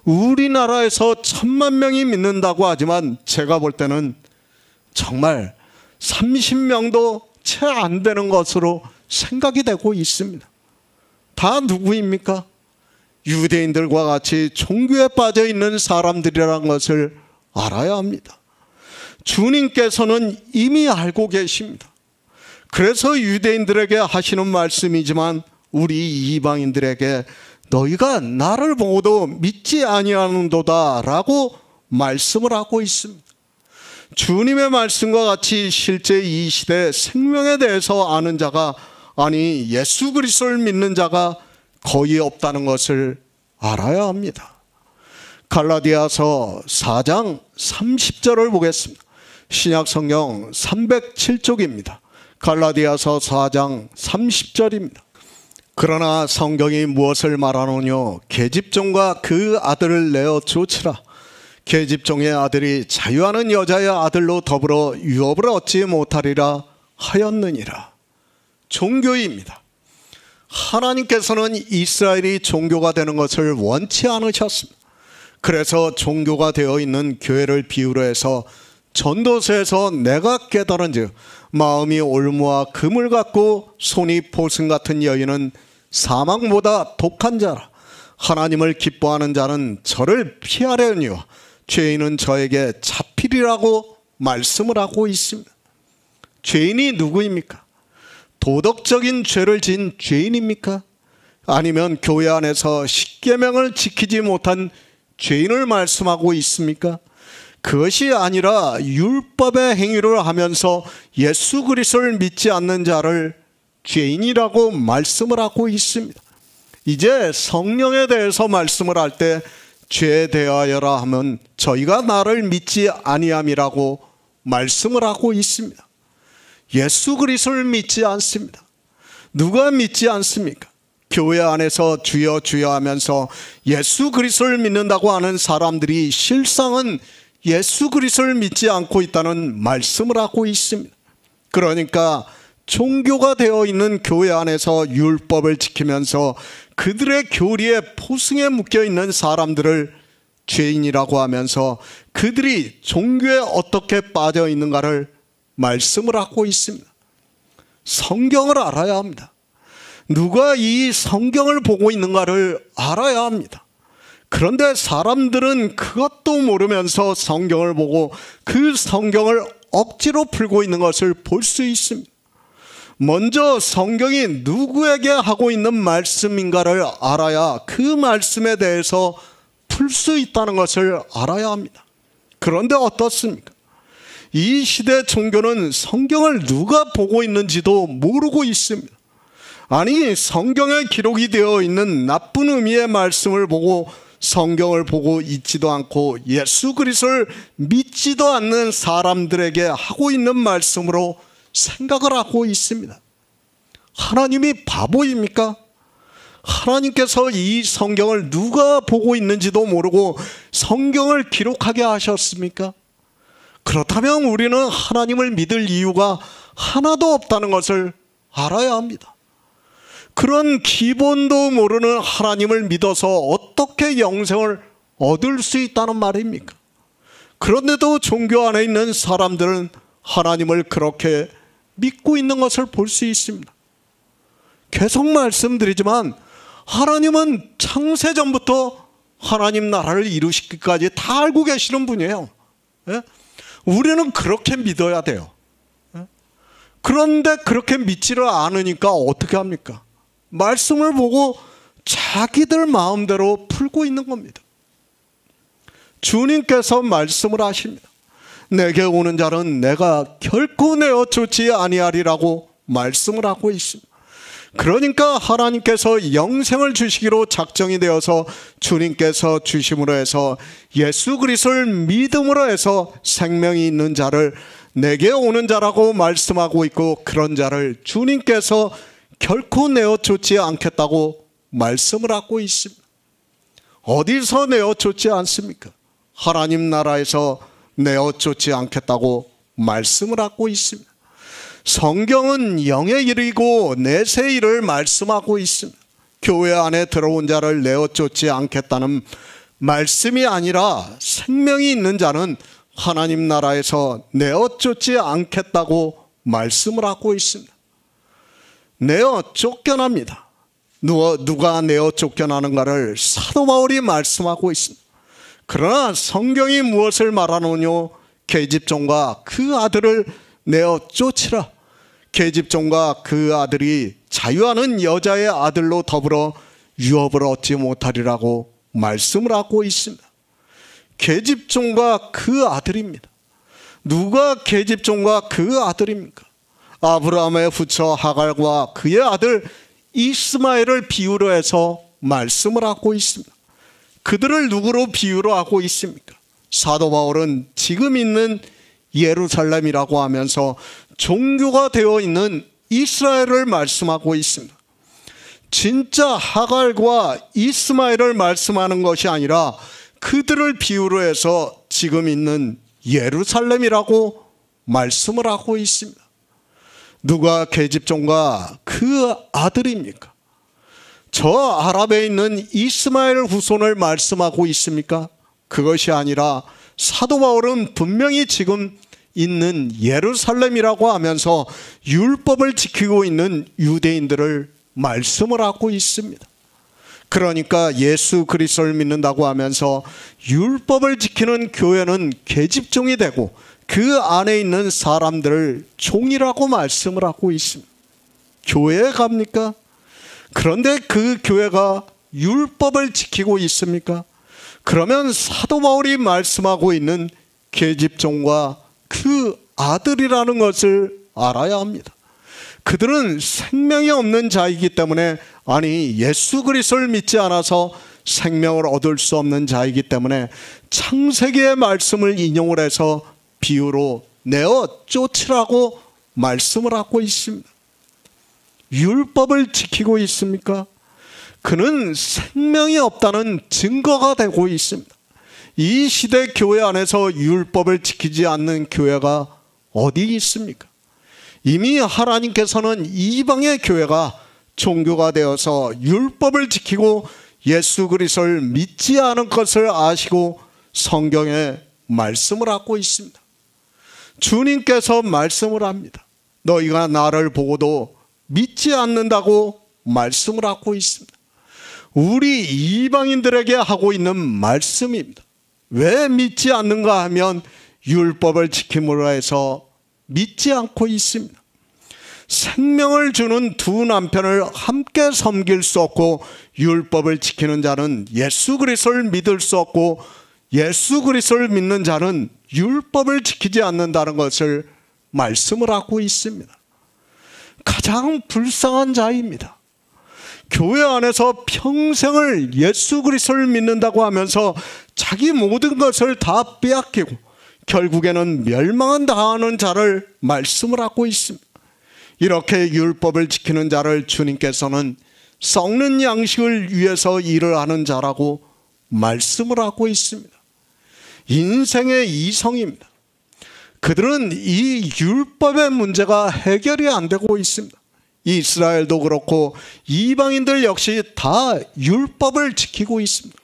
우리나라에서 1000만 명이 믿는다고 하지만 제가 볼 때는 정말 30명도 채 안 되는 것으로 생각이 되고 있습니다. 다 누구입니까? 유대인들과 같이 종교에 빠져 있는 사람들이라는 것을 알아야 합니다. 주님께서는 이미 알고 계십니다. 그래서 유대인들에게 하시는 말씀이지만 우리 이방인들에게 너희가 나를 보고도 믿지 아니하는도다 라고 말씀을 하고 있습니다. 주님의 말씀과 같이 실제 이 시대 생명에 대해서 아는 자가, 아니 예수 그리스도를 믿는 자가 거의 없다는 것을 알아야 합니다. 갈라디아서 4장 30절을 보겠습니다. 신약성경 307쪽입니다. 갈라디아서 4장 30절입니다. 그러나 성경이 무엇을 말하노뇨? 계집종과 그 아들을 내어 쫓으라. 계집종의 아들이 자유하는 여자의 아들로 더불어 유업을 얻지 못하리라 하였느니라. 종교입니다. 하나님께서는 이스라엘이 종교가 되는 것을 원치 않으셨습니다. 그래서 종교가 되어 있는 교회를 비유로 해서 전도서에서 내가 깨달은즉 마음이 올무와 금을 갖고 손이 보승 같은 여인은 사망보다 독한 자라. 하나님을 기뻐하는 자는 저를 피하려니와 죄인은 저에게 잡히리라고 말씀을 하고 있습니다. 죄인이 누구입니까? 도덕적인 죄를 지은 죄인입니까? 아니면 교회 안에서 십계명을 지키지 못한 죄인을 말씀하고 있습니까? 그것이 아니라 율법의 행위를 하면서 예수 그리스도를 믿지 않는 자를 죄인이라고 말씀을 하고 있습니다. 이제 성령에 대해서 말씀을 할 때 죄에 대하여라 하면 저희가 나를 믿지 아니함이라고 말씀을 하고 있습니다. 예수 그리스도를 믿지 않습니다. 누가 믿지 않습니까? 교회 안에서 주여 주여 하면서 예수 그리스도를 믿는다고 하는 사람들이 실상은 예수 그리스도를 믿지 않고 있다는 말씀을 하고 있습니다. 그러니까 종교가 되어 있는 교회 안에서 율법을 지키면서 그들의 교리에 포승에 묶여 있는 사람들을 죄인이라고 하면서 그들이 종교에 어떻게 빠져 있는가를 말씀을 하고 있습니다. 성경을 알아야 합니다. 누가 이 성경을 보고 있는가를 알아야 합니다. 그런데 사람들은 그것도 모르면서 성경을 보고 그 성경을 억지로 풀고 있는 것을 볼 수 있습니다. 먼저 성경이 누구에게 하고 있는 말씀인가를 알아야 그 말씀에 대해서 풀 수 있다는 것을 알아야 합니다. 그런데 어떻습니까? 이 시대 종교는 성경을 누가 보고 있는지도 모르고 있습니다. 아니, 성경에 기록이 되어 있는 나쁜 의미의 말씀을 보고 성경을 보고 있지도 않고 예수 그리스도를 믿지도 않는 사람들에게 하고 있는 말씀으로 생각을 하고 있습니다. 하나님이 바보입니까? 하나님께서 이 성경을 누가 보고 있는지도 모르고 성경을 기록하게 하셨습니까? 그렇다면 우리는 하나님을 믿을 이유가 하나도 없다는 것을 알아야 합니다. 그런 기본도 모르는 하나님을 믿어서 어떻게 영생을 얻을 수 있다는 말입니까? 그런데도 종교 안에 있는 사람들은 하나님을 그렇게 믿고 있는 것을 볼 수 있습니다. 계속 말씀드리지만 하나님은 창세전부터 하나님 나라를 이루시기까지 다 알고 계시는 분이에요. 우리는 그렇게 믿어야 돼요. 그런데 그렇게 믿지를 않으니까 어떻게 합니까? 말씀을 보고 자기들 마음대로 풀고 있는 겁니다. 주님께서 말씀을 하십니다. 내게 오는 자는 내가 결코 내어 쫓지 아니하리라고 말씀을 하고 있습니다. 그러니까 하나님께서 영생을 주시기로 작정이 되어서 주님께서 주심으로 해서 예수 그리스도를 믿음으로 해서 생명이 있는 자를 내게 오는 자라고 말씀하고 있고, 그런 자를 주님께서 결코 내어 쫓지 않겠다고 말씀을 하고 있습니다. 어디서 내어 쫓지 않습니까? 하나님 나라에서 내어 쫓지 않겠다고 말씀을 하고 있습니다. 성경은 영의 일이고 내세 일을 말씀하고 있습니다. 교회 안에 들어온 자를 내어 쫓지 않겠다는 말씀이 아니라 생명이 있는 자는 하나님 나라에서 내어 쫓지 않겠다고 말씀을 하고 있습니다. 내어 쫓겨납니다. 누가 내어 쫓겨나는가를 사도 바울이 말씀하고 있습니다. 그러나 성경이 무엇을 말하노뇨? 계집종과 그 아들을 내어 쫓으라. 계집종과 그 아들이 자유하는 여자의 아들로 더불어 유업을 얻지 못하리라고 말씀을 하고 있습니다. 계집종과 그 아들입니다. 누가 계집종과 그 아들입니까? 아브라함의 부처 하갈과 그의 아들 이스마엘을 비유로 해서 말씀을 하고 있습니다. 그들을 누구로 비유로 하고 있습니까? 사도 바울은 지금 있는 예루살렘이라고 하면서 종교가 되어 있는 이스라엘을 말씀하고 있습니다. 진짜 하갈과 이스마엘을 말씀하는 것이 아니라 그들을 비유로 해서 지금 있는 예루살렘이라고 말씀을 하고 있습니다. 누가 계집종과 그 아들입니까? 저 아랍에 있는 이스마엘 후손을 말씀하고 있습니까? 그것이 아니라 사도 바울은 분명히 지금 있는 예루살렘이라고 하면서 율법을 지키고 있는 유대인들을 말씀을 하고 있습니다. 그러니까 예수 그리스도를 믿는다고 하면서 율법을 지키는 교회는 계집종이 되고 그 안에 있는 사람들을 종이라고 말씀을 하고 있습니다. 교회에 갑니까? 그런데 그 교회가 율법을 지키고 있습니까? 그러면 사도 바울이 말씀하고 있는 계집종과 그 아들이라는 것을 알아야 합니다. 그들은 생명이 없는 자이기 때문에, 아니 예수 그리스도를 믿지 않아서 생명을 얻을 수 없는 자이기 때문에 창세기의 말씀을 인용을 해서 비유로 내어 쫓으라고 말씀을 하고 있습니다. 율법을 지키고 있습니까? 그는 생명이 없다는 증거가 되고 있습니다. 이 시대 교회 안에서 율법을 지키지 않는 교회가 어디 있습니까? 이미 하나님께서는 이방의 교회가 종교가 되어서 율법을 지키고 예수 그리스도를 믿지 않은 것을 아시고 성경에 말씀을 하고 있습니다. 주님께서 말씀을 합니다. 너희가 나를 보고도 믿지 않는다고 말씀을 하고 있습니다. 우리 이방인들에게 하고 있는 말씀입니다. 왜 믿지 않는가 하면 율법을 지킴으로 해서 믿지 않고 있습니다. 생명을 주는 두 남편을 함께 섬길 수 없고, 율법을 지키는 자는 예수 그리스도를 믿을 수 없고, 예수 그리스도를 믿는 자는 율법을 지키지 않는다는 것을 말씀을 하고 있습니다. 가장 불쌍한 자입니다. 교회 안에서 평생을 예수 그리스도를 믿는다고 하면서 자기 모든 것을 다 빼앗기고 결국에는 멸망은 당하는 자를 말씀을 하고 있습니다. 이렇게 율법을 지키는 자를 주님께서는 썩는 양식을 위해서 일을 하는 자라고 말씀을 하고 있습니다. 인생의 이성입니다. 그들은 이 율법의 문제가 해결이 안 되고 있습니다. 이스라엘도 그렇고 이방인들 역시 다 율법을 지키고 있습니다.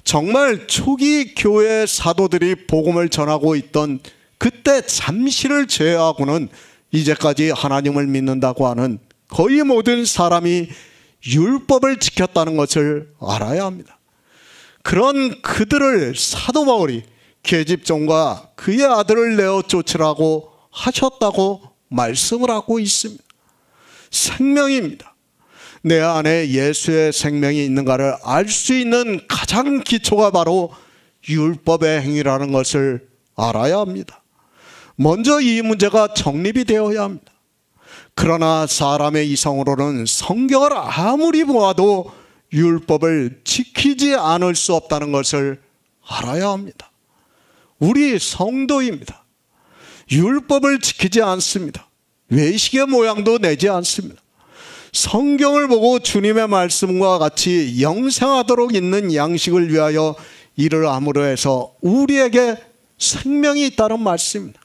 정말 초기 교회 사도들이 복음을 전하고 있던 그때 잠시를 제외하고는 이제까지 하나님을 믿는다고 하는 거의 모든 사람이 율법을 지켰다는 것을 알아야 합니다. 그런 그들을 사도 바울이 계집종과 그의 아들을 내어 쫓으라고 하셨다고 말씀을 하고 있습니다. 생명입니다. 내 안에 예수의 생명이 있는가를 알 수 있는 가장 기초가 바로 율법의 행위라는 것을 알아야 합니다. 먼저 이 문제가 정립이 되어야 합니다. 그러나 사람의 이성으로는 성경을 아무리 보아도 율법을 지키지 않을 수 없다는 것을 알아야 합니다. 우리 성도입니다. 율법을 지키지 않습니다. 외식의 모양도 내지 않습니다. 성경을 보고 주님의 말씀과 같이 영생하도록 있는 양식을 위하여 일을 함으로 해서 우리에게 생명이 있다는 말씀입니다.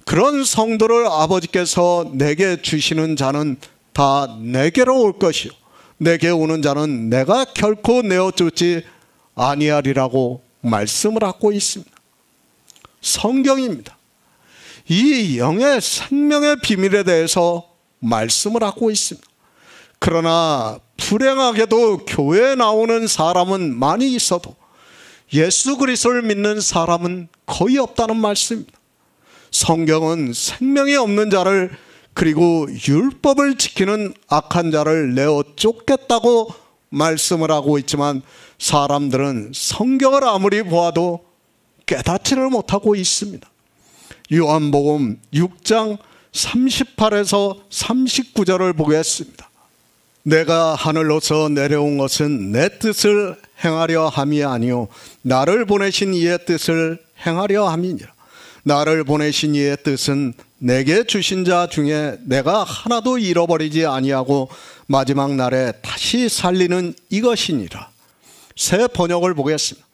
그런 성도를 아버지께서 내게 주시는 자는 다 내게로 올 것이요 내게 오는 자는 내가 결코 내어 쫓지 아니하리라고 말씀을 하고 있습니다. 성경입니다. 이 영의 생명의 비밀에 대해서 말씀을 하고 있습니다. 그러나 불행하게도 교회에 나오는 사람은 많이 있어도 예수 그리스도를 믿는 사람은 거의 없다는 말씀입니다. 성경은 생명이 없는 자를 그리고 율법을 지키는 악한 자를 내어 쫓겠다고 말씀을 하고 있지만 사람들은 성경을 아무리 보아도 깨닫지를 못하고 있습니다. 요한복음 6장 38에서 39절을 보겠습니다. 내가 하늘로서 내려온 것은 내 뜻을 행하려 함이 아니요 나를 보내신 이의 뜻을 행하려 함이니라. 나를 보내신 이의 뜻은 내게 주신 자 중에 내가 하나도 잃어버리지 아니하고 마지막 날에 다시 살리는 이것이니라. 새 번역을 보겠습니다.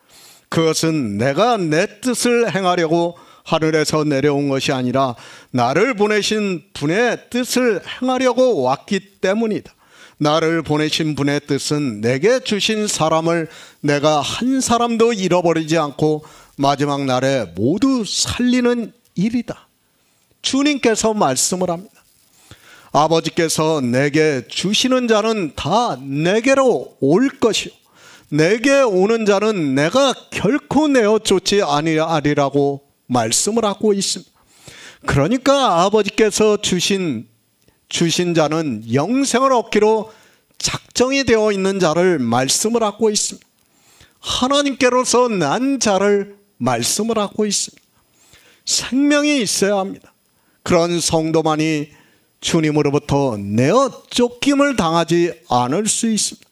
그것은 내가 내 뜻을 행하려고 하늘에서 내려온 것이 아니라 나를 보내신 분의 뜻을 행하려고 왔기 때문이다. 나를 보내신 분의 뜻은 내게 주신 사람을 내가 한 사람도 잃어버리지 않고 마지막 날에 모두 살리는 일이다. 주님께서 말씀을 합니다. 아버지께서 내게 주시는 자는 다 내게로 올 것이요 내게 오는 자는 내가 결코 내어 쫓지 아니하리라고 말씀을 하고 있습니다. 그러니까 아버지께서 주신 자는 영생을 얻기로 작정이 되어 있는 자를 말씀을 하고 있습니다. 하나님께로서 난 자를 말씀을 하고 있습니다. 생명이 있어야 합니다. 그런 성도만이 주님으로부터 내어 쫓김을 당하지 않을 수 있습니다.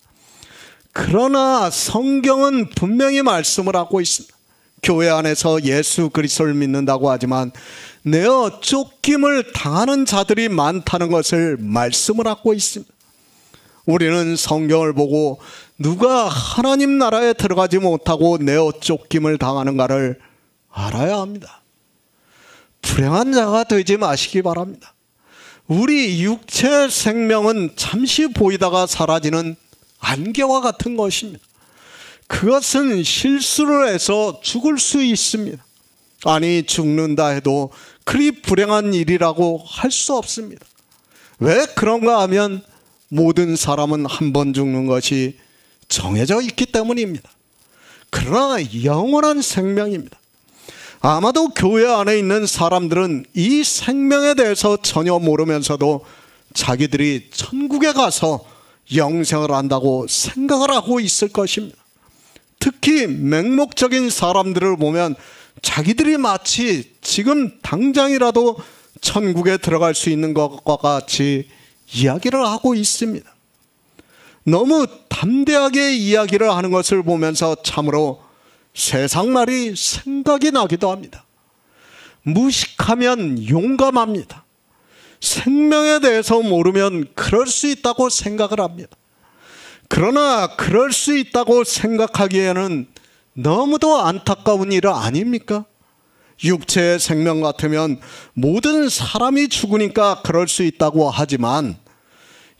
그러나 성경은 분명히 말씀을 하고 있습니다. 교회 안에서 예수 그리스도를 믿는다고 하지만 내어 쫓김을 당하는 자들이 많다는 것을 말씀을 하고 있습니다. 우리는 성경을 보고 누가 하나님 나라에 들어가지 못하고 내어 쫓김을 당하는가를 알아야 합니다. 불행한 자가 되지 마시기 바랍니다. 우리 육체의 생명은 잠시 보이다가 사라지는 안개와 같은 것입니다. 그것은 실수를 해서 죽을 수 있습니다. 아니 죽는다 해도 그리 불행한 일이라고 할 수 없습니다. 왜 그런가 하면 모든 사람은 한 번 죽는 것이 정해져 있기 때문입니다. 그러나 영원한 생명입니다. 아마도 교회 안에 있는 사람들은 이 생명에 대해서 전혀 모르면서도 자기들이 천국에 가서 영생을 한다고 생각을 하고 있을 것입니다. 특히 맹목적인 사람들을 보면 자기들이 마치 지금 당장이라도 천국에 들어갈 수 있는 것과 같이 이야기를 하고 있습니다. 너무 담대하게 이야기를 하는 것을 보면서 참으로 세상 말이 생각이 나기도 합니다. 무식하면 용감합니다. 생명에 대해서 모르면 그럴 수 있다고 생각을 합니다. 그러나 그럴 수 있다고 생각하기에는 너무도 안타까운 일 아닙니까? 육체의 생명 같으면 모든 사람이 죽으니까 그럴 수 있다고 하지만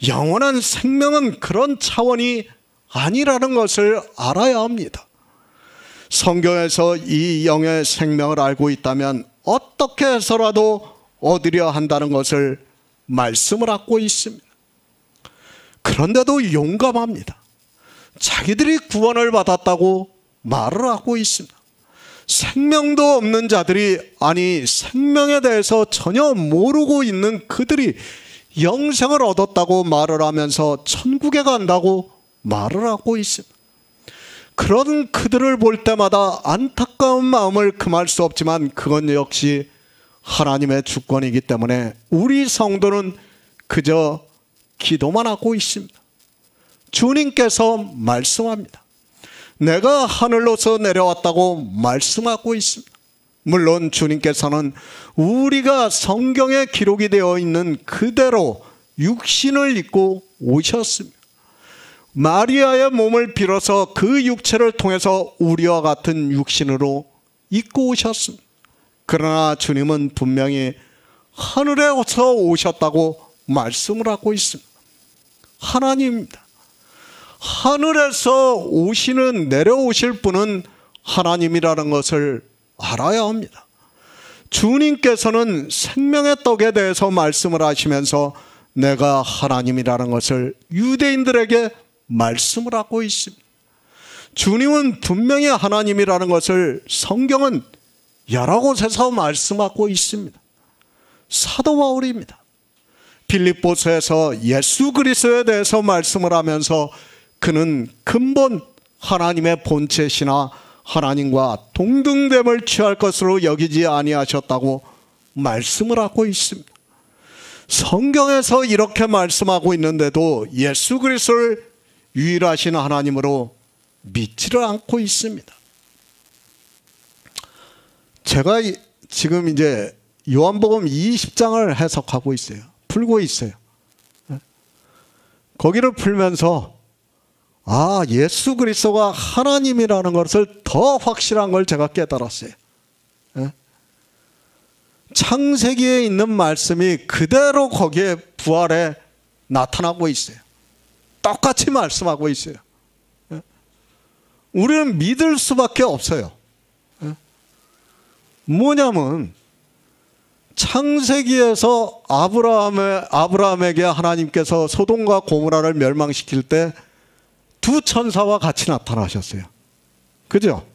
영원한 생명은 그런 차원이 아니라는 것을 알아야 합니다. 성경에서 이 영의 생명을 알고 있다면 어떻게 해서라도 얻으려 한다는 것을 말씀을 하고 있습니다. 그런데도 용감합니다. 자기들이 구원을 받았다고 말을 하고 있습니다. 생명도 없는 자들이, 아니 생명에 대해서 전혀 모르고 있는 그들이 영생을 얻었다고 말을 하면서 천국에 간다고 말을 하고 있습니다. 그런 그들을 볼 때마다 안타까운 마음을 금할 수 없지만 그건 역시 하나님의 주권이기 때문에 우리 성도는 그저 기도만 하고 있습니다. 주님께서 말씀합니다. 내가 하늘로서 내려왔다고 말씀하고 있습니다. 물론 주님께서는 우리가 성경에 기록이 되어 있는 그대로 육신을 입고 오셨습니다. 마리아의 몸을 빌어서 그 육체를 통해서 우리와 같은 육신으로 입고 오셨습니다. 그러나 주님은 분명히 하늘에서 오셨다고 말씀을 하고 있습니다. 하나님입니다. 하늘에서 오시는, 내려오실 분은 하나님이라는 것을 알아야 합니다. 주님께서는 생명의 떡에 대해서 말씀을 하시면서 내가 하나님이라는 것을 유대인들에게 말씀을 하고 있습니다. 주님은 분명히 하나님이라는 것을 성경은 여러 곳에서 말씀하고 있습니다. 사도 바울입니다. 빌립보서에서 예수 그리스도에 대해서 말씀을 하면서 그는 근본 하나님의 본체시나 하나님과 동등됨을 취할 것으로 여기지 아니하셨다고 말씀을 하고 있습니다. 성경에서 이렇게 말씀하고 있는데도 예수 그리스도를 유일하신 하나님으로 믿지를 않고 있습니다. 제가 지금 이제 요한복음 20장을 해석하고 있어요. 풀고 있어요. 거기를 풀면서 예수 그리스도가 하나님이라는 것을 더 확실한 걸 제가 깨달았어요. 창세기에 있는 말씀이 그대로 거기에 부활에 나타나고 있어요. 똑같이 말씀하고 있어요. 우리는 믿을 수밖에 없어요. 뭐냐면 창세기에서 아브라함에게 하나님께서 소돔과 고모라를 멸망시킬 때 두 천사와 같이 나타나셨어요. 그죠?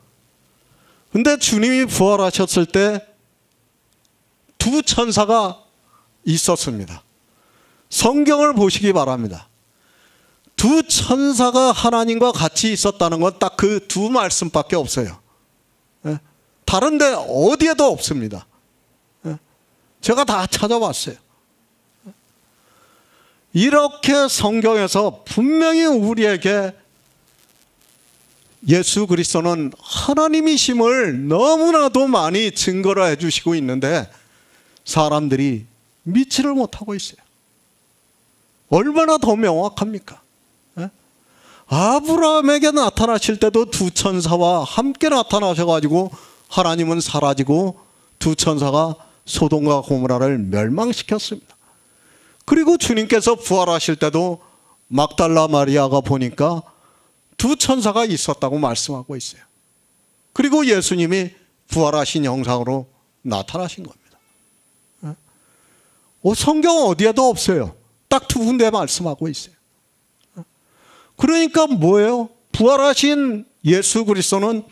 근데 주님이 부활하셨을 때 두 천사가 있었습니다. 성경을 보시기 바랍니다. 두 천사가 하나님과 같이 있었다는 건 딱 그 두 말씀밖에 없어요. 다른데 어디에도 없습니다. 제가 다 찾아봤어요. 이렇게 성경에서 분명히 우리에게 예수 그리스도는 하나님이심을 너무나도 많이 증거를 해주시고 있는데 사람들이 믿지를 못하고 있어요. 얼마나 더 명확합니까? 아브라함에게 나타나실 때도 두 천사와 함께 나타나셔가지고 하나님은 사라지고 두 천사가 소돔과 고모라를 멸망시켰습니다. 그리고 주님께서 부활하실 때도 막달라 마리아가 보니까 두 천사가 있었다고 말씀하고 있어요. 그리고 예수님이 부활하신 형상으로 나타나신 겁니다. 성경 어디에도 없어요. 딱 두 군데 말씀하고 있어요. 그러니까 뭐예요? 부활하신 예수 그리스도는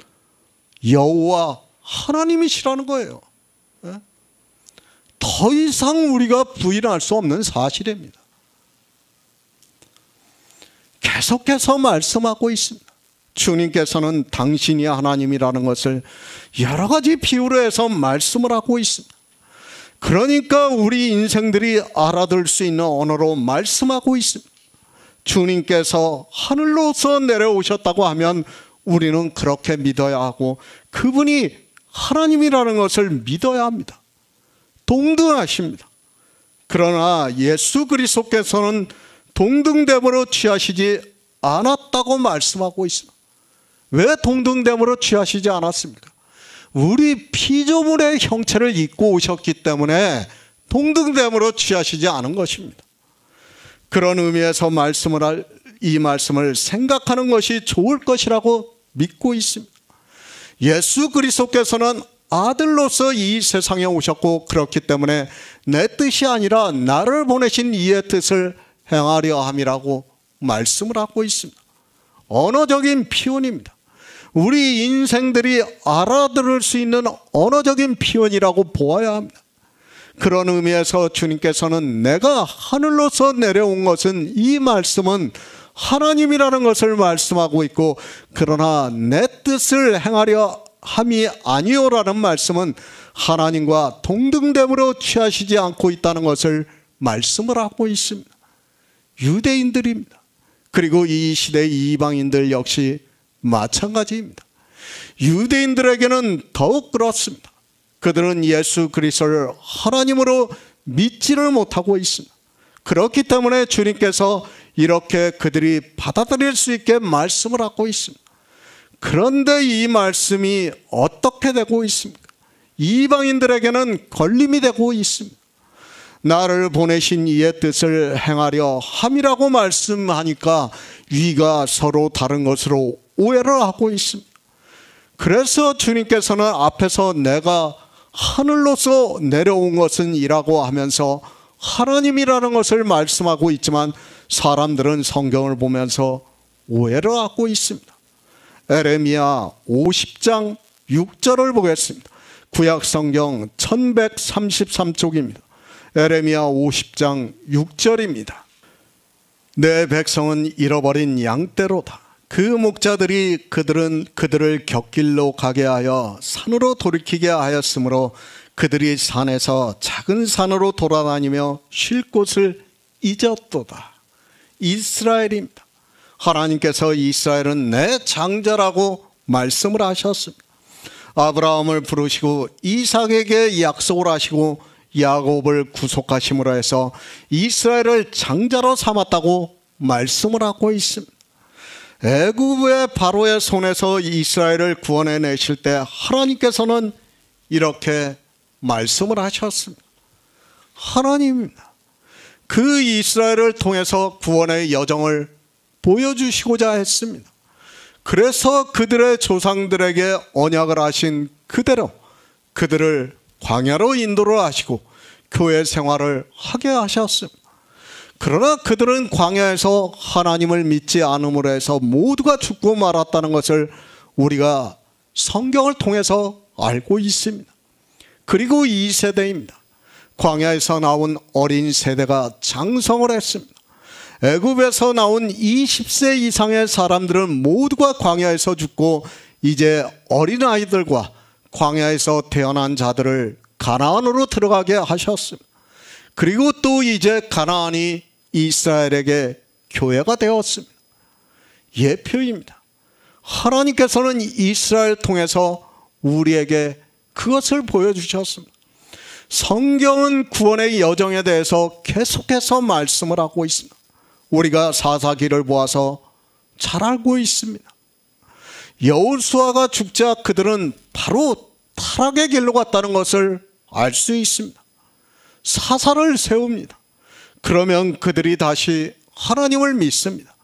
여호와 하나님이시라는 거예요. 더 이상 우리가 부인할 수 없는 사실입니다. 계속해서 말씀하고 있습니다. 주님께서는 당신이 하나님이라는 것을 여러 가지 비유로 해서 말씀을 하고 있습니다. 그러니까 우리 인생들이 알아들 수 있는 언어로 말씀하고 있습니다. 주님께서 하늘로서 내려오셨다고 하면 우리는 그렇게 믿어야 하고 그분이 하나님이라는 것을 믿어야 합니다. 동등하십니다. 그러나 예수 그리스도께서는 동등됨으로 취하시지 않았다고 말씀하고 있습니다. 왜 동등됨으로 취하시지 않았습니까? 우리 피조물의 형체를 입고 오셨기 때문에 동등됨으로 취하시지 않은 것입니다. 그런 의미에서 이 말씀을 생각하는 것이 좋을 것이라고 믿고 있습니다. 예수 그리스도께서는 아들로서 이 세상에 오셨고, 그렇기 때문에 내 뜻이 아니라 나를 보내신 이의 뜻을 행하려 함이라고 말씀을 하고 있습니다. 언어적인 표현입니다. 우리 인생들이 알아들을 수 있는 언어적인 표현이라고 보아야 합니다. 그런 의미에서 주님께서는 내가 하늘로서 내려온 것은, 이 말씀은 하나님이라는 것을 말씀하고 있고, 그러나 내 뜻을 행하려 함이 아니오라는 말씀은 하나님과 동등됨으로 취하시지 않고 있다는 것을 말씀을 하고 있습니다. 유대인들입니다. 그리고 이 시대 이방인들 역시 마찬가지입니다. 유대인들에게는 더욱 그렇습니다. 그들은 예수 그리스도를 하나님으로 믿지를 못하고 있습니다. 그렇기 때문에 주님께서 이렇게 그들이 받아들일 수 있게 말씀을 하고 있습니다. 그런데 이 말씀이 어떻게 되고 있습니까? 이방인들에게는 걸림이 되고 있습니다. 나를 보내신 이의 뜻을 행하려 함이라고 말씀하니까 위가 서로 다른 것으로 오해를 하고 있습니다. 그래서 주님께서는 앞에서 내가 하늘로서 내려온 것은 이라고 하면서 하나님이라는 것을 말씀하고 있지만, 사람들은 성경을 보면서 오해를 하고 있습니다. 에레미야 50장 6절을 보겠습니다. 구약성경 1133쪽입니다. 에레미야 50장 6절입니다. 내 백성은 잃어버린 양떼로다. 그 목자들이 그들을 곁길로 가게 하여 산으로 돌이키게 하였으므로 그들이 산에서 작은 산으로 돌아다니며 쉴 곳을 잊었도다. 이스라엘입니다. 하나님께서 이스라엘은 내 장자라고 말씀을 하셨습니다. 아브라함을 부르시고 이삭에게 약속을 하시고 야곱을 구속하심으로 해서 이스라엘을 장자로 삼았다고 말씀을 하고 있습니다. 애굽의 바로의 손에서 이스라엘을 구원해 내실 때 하나님께서는 이렇게 말씀을 하셨습니다. 하나님입니다. 그 이스라엘을 통해서 구원의 여정을 보여주시고자 했습니다. 그래서 그들의 조상들에게 언약을 하신 그대로 그들을 광야로 인도를 하시고 교회 생활을 하게 하셨습니다. 그러나 그들은 광야에서 하나님을 믿지 않음으로 해서 모두가 죽고 말았다는 것을 우리가 성경을 통해서 알고 있습니다. 그리고 이 세대입니다. 광야에서 나온 어린 세대가 장성을 했습니다. 애굽에서 나온 20세 이상의 사람들은 모두가 광야에서 죽고 이제 어린아이들과 광야에서 태어난 자들을 가나안으로 들어가게 하셨습니다. 그리고 또 이제 가나안이 이스라엘에게 교회가 되었습니다. 예표입니다. 하나님께서는 이스라엘 통해서 우리에게 그것을 보여주셨습니다. 성경은 구원의 여정에 대해서 계속해서 말씀을 하고 있습니다. 우리가 사사기를 보아서 잘 알고 있습니다. 여호수아가 죽자 그들은 바로 타락의 길로 갔다는 것을 알 수 있습니다. 사사를 세웁니다. 그러면 그들이 다시 하나님을 믿습니다.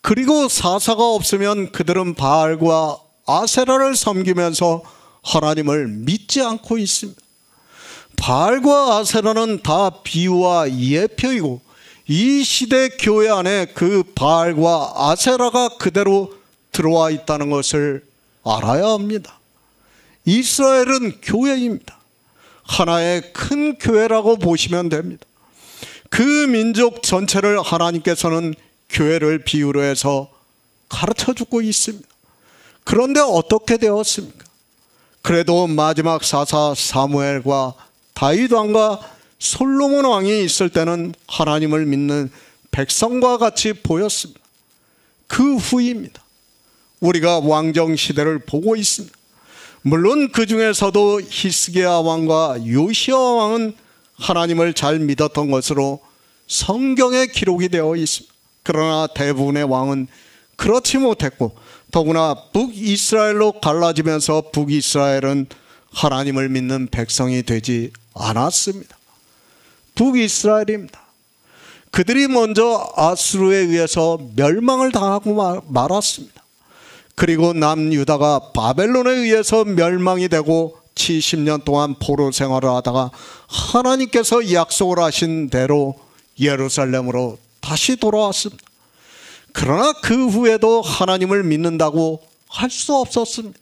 그리고 사사가 없으면 그들은 바알과 아세라를 섬기면서 하나님을 믿지 않고 있습니다. 바알과 아세라는 다 비유와 예표이고 이 시대 교회 안에 그 바알과 아세라가 그대로 들어와 있다는 것을 알아야 합니다. 이스라엘은 교회입니다. 하나의 큰 교회라고 보시면 됩니다. 그 민족 전체를 하나님께서는 교회를 비유로 해서 가르쳐주고 있습니다. 그런데 어떻게 되었습니까? 그래도 마지막 사사 사무엘과 다윗 왕과 솔로몬 왕이 있을 때는 하나님을 믿는 백성과 같이 보였습니다. 그 후입니다. 우리가 왕정 시대를 보고 있습니다. 물론 그 중에서도 히스기야 왕과 요시야 왕은 하나님을 잘 믿었던 것으로 성경에 기록이 되어 있습니다. 그러나 대부분의 왕은 그렇지 못했고 더구나 북이스라엘로 갈라지면서 북이스라엘은 하나님을 믿는 백성이 되지 않았습니다. 북이스라엘입니다. 그들이 먼저 아수르에 의해서 멸망을 당하고 말았습니다. 그리고 남유다가 바벨론에 의해서 멸망이 되고 70년 동안 포로 생활을 하다가 하나님께서 약속을 하신 대로 예루살렘으로 다시 돌아왔습니다. 그러나 그 후에도 하나님을 믿는다고 할 수 없었습니다.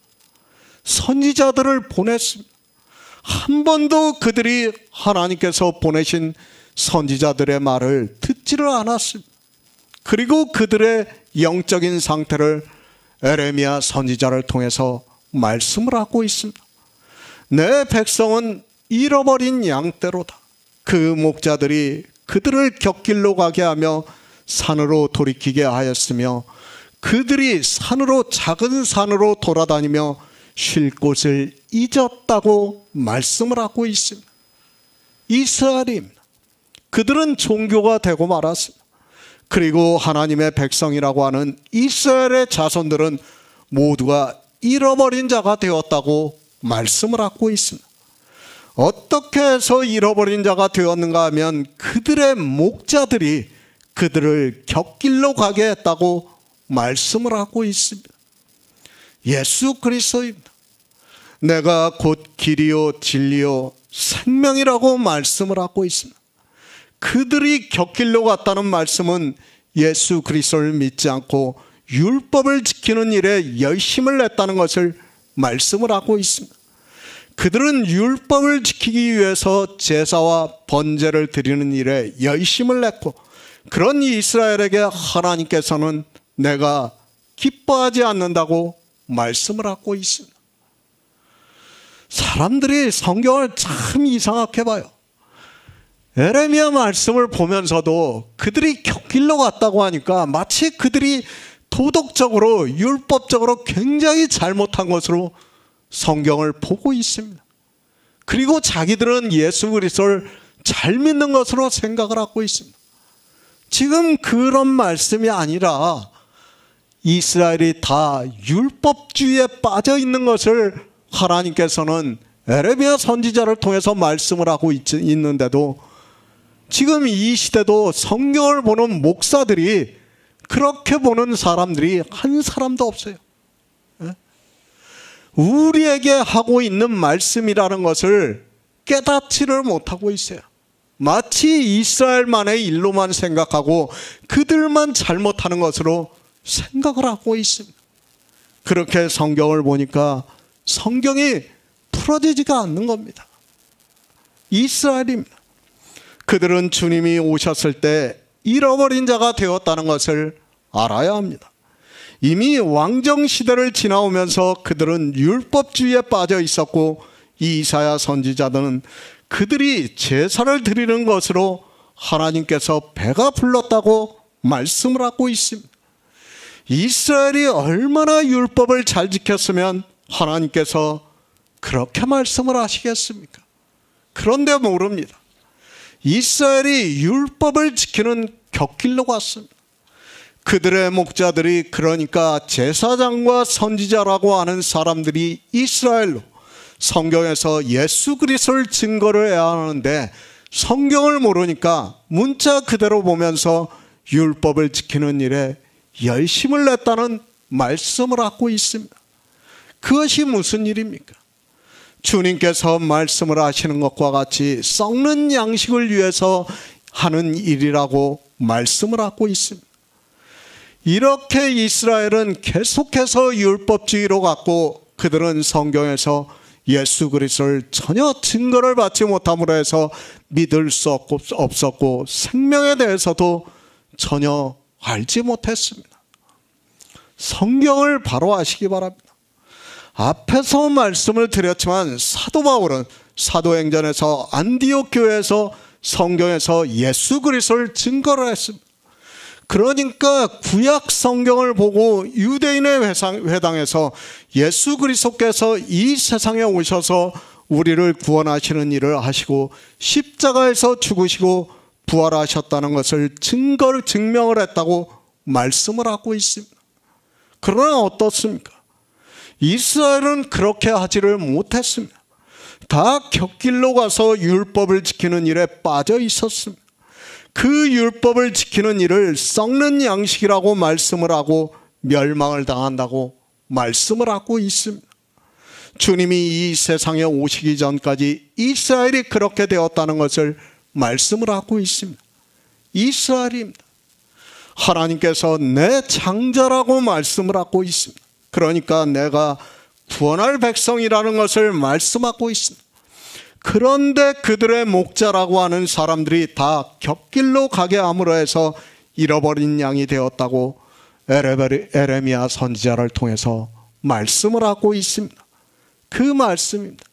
선지자들을 보냈습니다. 한 번도 그들이 하나님께서 보내신 선지자들의 말을 듣지를 않았습니다. 그리고 그들의 영적인 상태를 에레미야 선지자를 통해서 말씀을 하고 있습니다. 내 백성은 잃어버린 양떼로다. 그 목자들이 그들을 곁길로 가게 하며 산으로 돌이키게 하였으며 그들이 산으로 작은 산으로 돌아다니며 쉴 곳을 잊었다고 말씀을 하고 있습니다. 이스라엘입니다. 그들은 종교가 되고 말았습니다. 그리고 하나님의 백성이라고 하는 이스라엘의 자손들은 모두가 잃어버린 자가 되었다고 말씀을 하고 있습니다. 어떻게 해서 잃어버린 자가 되었는가 하면 그들의 목자들이 그들을 곁길로 가게 했다고 말씀을 하고 있습니다. 예수 그리스도입니다. 내가 곧 길이요 진리요 생명이라고 말씀을 하고 있습니다. 그들이 곁길로 갔다는 말씀은 예수 그리스도를 믿지 않고 율법을 지키는 일에 열심을 냈다는 것을 말씀을 하고 있습니다. 그들은 율법을 지키기 위해서 제사와 번제를 드리는 일에 열심을 냈고 그런 이스라엘에게 하나님께서는 내가 기뻐하지 않는다고 말씀을 하고 있습니다. 사람들이 성경을 참 이상하게 봐요. 에레미야 말씀을 보면서도 그들이 곁길로 갔다고 하니까 마치 그들이 도덕적으로 율법적으로 굉장히 잘못한 것으로 성경을 보고 있습니다. 그리고 자기들은 예수 그리스도를 잘 믿는 것으로 생각을 하고 있습니다. 지금 그런 말씀이 아니라 이스라엘이 다 율법주의에 빠져 있는 것을 하나님께서는 에레미야 선지자를 통해서 말씀을 하고 있는데도 지금 이 시대도 성경을 보는 목사들이 그렇게 보는 사람들이 한 사람도 없어요. 우리에게 하고 있는 말씀이라는 것을 깨닫지를 못하고 있어요. 마치 이스라엘만의 일로만 생각하고 그들만 잘못하는 것으로 생각을 하고 있습니다. 그렇게 성경을 보니까 성경이 풀어지지가 않는 겁니다. 이스라엘입니다. 그들은 주님이 오셨을 때 잃어버린 자가 되었다는 것을 알아야 합니다. 이미 왕정시대를 지나오면서 그들은 율법주의에 빠져 있었고 이사야 선지자들은 그들이 제사를 드리는 것으로 하나님께서 배가 불렀다고 말씀을 하고 있습니다. 이스라엘이 얼마나 율법을 잘 지켰으면 하나님께서 그렇게 말씀을 하시겠습니까? 그런데 모릅니다. 이스라엘이 율법을 지키는 곁길로 갔습니다. 그들의 목자들이 그러니까 제사장과 선지자라고 하는 사람들이 이스라엘로 성경에서 예수 그리스도를 증거를 해야 하는데 성경을 모르니까 문자 그대로 보면서 율법을 지키는 일에 열심을 냈다는 말씀을 하고 있습니다. 그것이 무슨 일입니까? 주님께서 말씀을 하시는 것과 같이 썩는 양식을 위해서 하는 일이라고 말씀을 하고 있습니다. 이렇게 이스라엘은 계속해서 율법주의로 갔고 그들은 성경에서 예수 그리스도를 전혀 증거를 받지 못함으로 해서 믿을 수 없었고 생명에 대해서도 전혀 알지 못했습니다. 성경을 바로 아시기 바랍니다. 앞에서 말씀을 드렸지만 사도 바울은 사도행전에서 안디옥 교회에서 성경에서 예수 그리스도를 증거를 했습니다. 그러니까 구약 성경을 보고 유대인의 회당에서 예수 그리스도께서 이 세상에 오셔서 우리를 구원하시는 일을 하시고 십자가에서 죽으시고 부활하셨다는 것을 증명을 했다고 말씀을 하고 있습니다. 그러나 어떻습니까? 이스라엘은 그렇게 하지를 못했습니다. 다 곁길로 가서 율법을 지키는 일에 빠져 있었습니다. 그 율법을 지키는 일을 썩는 양식이라고 말씀을 하고 멸망을 당한다고 말씀을 하고 있습니다. 주님이 이 세상에 오시기 전까지 이스라엘이 그렇게 되었다는 것을 말씀을 하고 있습니다. 이스라엘입니다. 하나님께서 내 장자라고 말씀을 하고 있습니다. 그러니까 내가 구원할 백성이라는 것을 말씀하고 있습니다. 그런데 그들의 목자라고 하는 사람들이 다 곁길로 가게 함으로 해서 잃어버린 양이 되었다고 에레미야 선지자를 통해서 말씀을 하고 있습니다. 그 말씀입니다.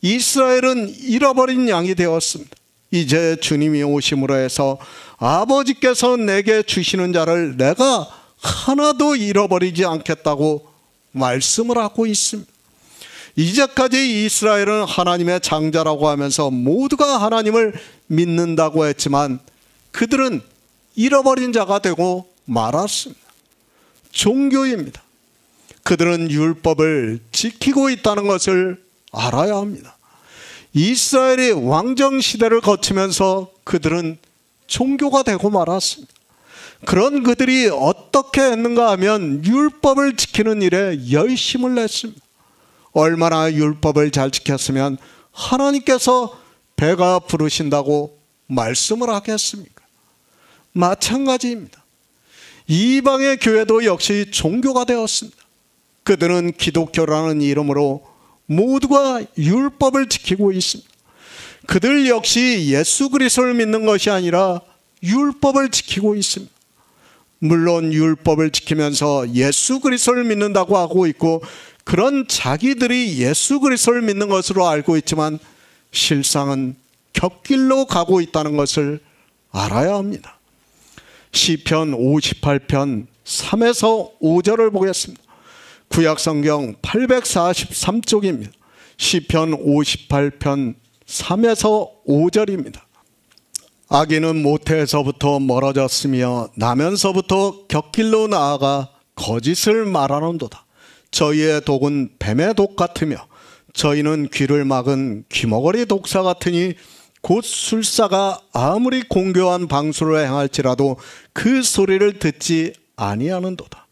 이스라엘은 잃어버린 양이 되었습니다. 이제 주님이 오심으로 해서 아버지께서 내게 주시는 자를 내가 하나도 잃어버리지 않겠다고 말씀을 하고 있습니다. 이제까지 이스라엘은 하나님의 장자라고 하면서 모두가 하나님을 믿는다고 했지만 그들은 잃어버린 자가 되고 말았습니다. 종교입니다. 그들은 율법을 지키고 있다는 것을 알아야 합니다. 이스라엘이 왕정 시대를 거치면서 그들은 종교가 되고 말았습니다. 그런 그들이 어떻게 했는가 하면 율법을 지키는 일에 열심을 냈습니다. 얼마나 율법을 잘 지켰으면 하나님께서 배가 부르신다고 말씀을 하겠습니까? 마찬가지입니다. 이방의 교회도 역시 종교가 되었습니다. 그들은 기독교라는 이름으로 모두가 율법을 지키고 있습니다. 그들 역시 예수 그리스도를 믿는 것이 아니라 율법을 지키고 있습니다. 물론 율법을 지키면서 예수 그리스도를 믿는다고 하고 있고 그런 자기들이 예수 그리스도를 믿는 것으로 알고 있지만 실상은 곁길로 가고 있다는 것을 알아야 합니다. 시편 58편 3에서 5절을 보겠습니다. 구약성경 843쪽입니다. 시편 58편 3에서 5절입니다. 악인은 모태에서부터 멀어졌으며 나면서부터 곁길로 나아가 거짓을 말하는도다. 저희의 독은 뱀의 독 같으며 저희는 귀를 막은 귀머거리 독사 같으니 곧 술사가 아무리 공교한 방수를 행할지라도 그 소리를 듣지 아니하는도다.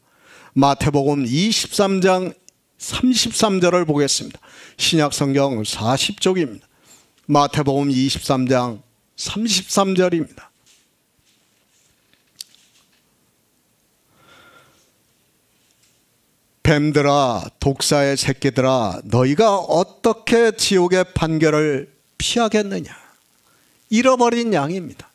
마태복음 23장 33절을 보겠습니다. 신약성경 40쪽입니다. 마태복음 23장 33절입니다. 뱀들아 독사의 새끼들아 너희가 어떻게 지옥의 판결을 피하겠느냐. 잃어버린 양입니다.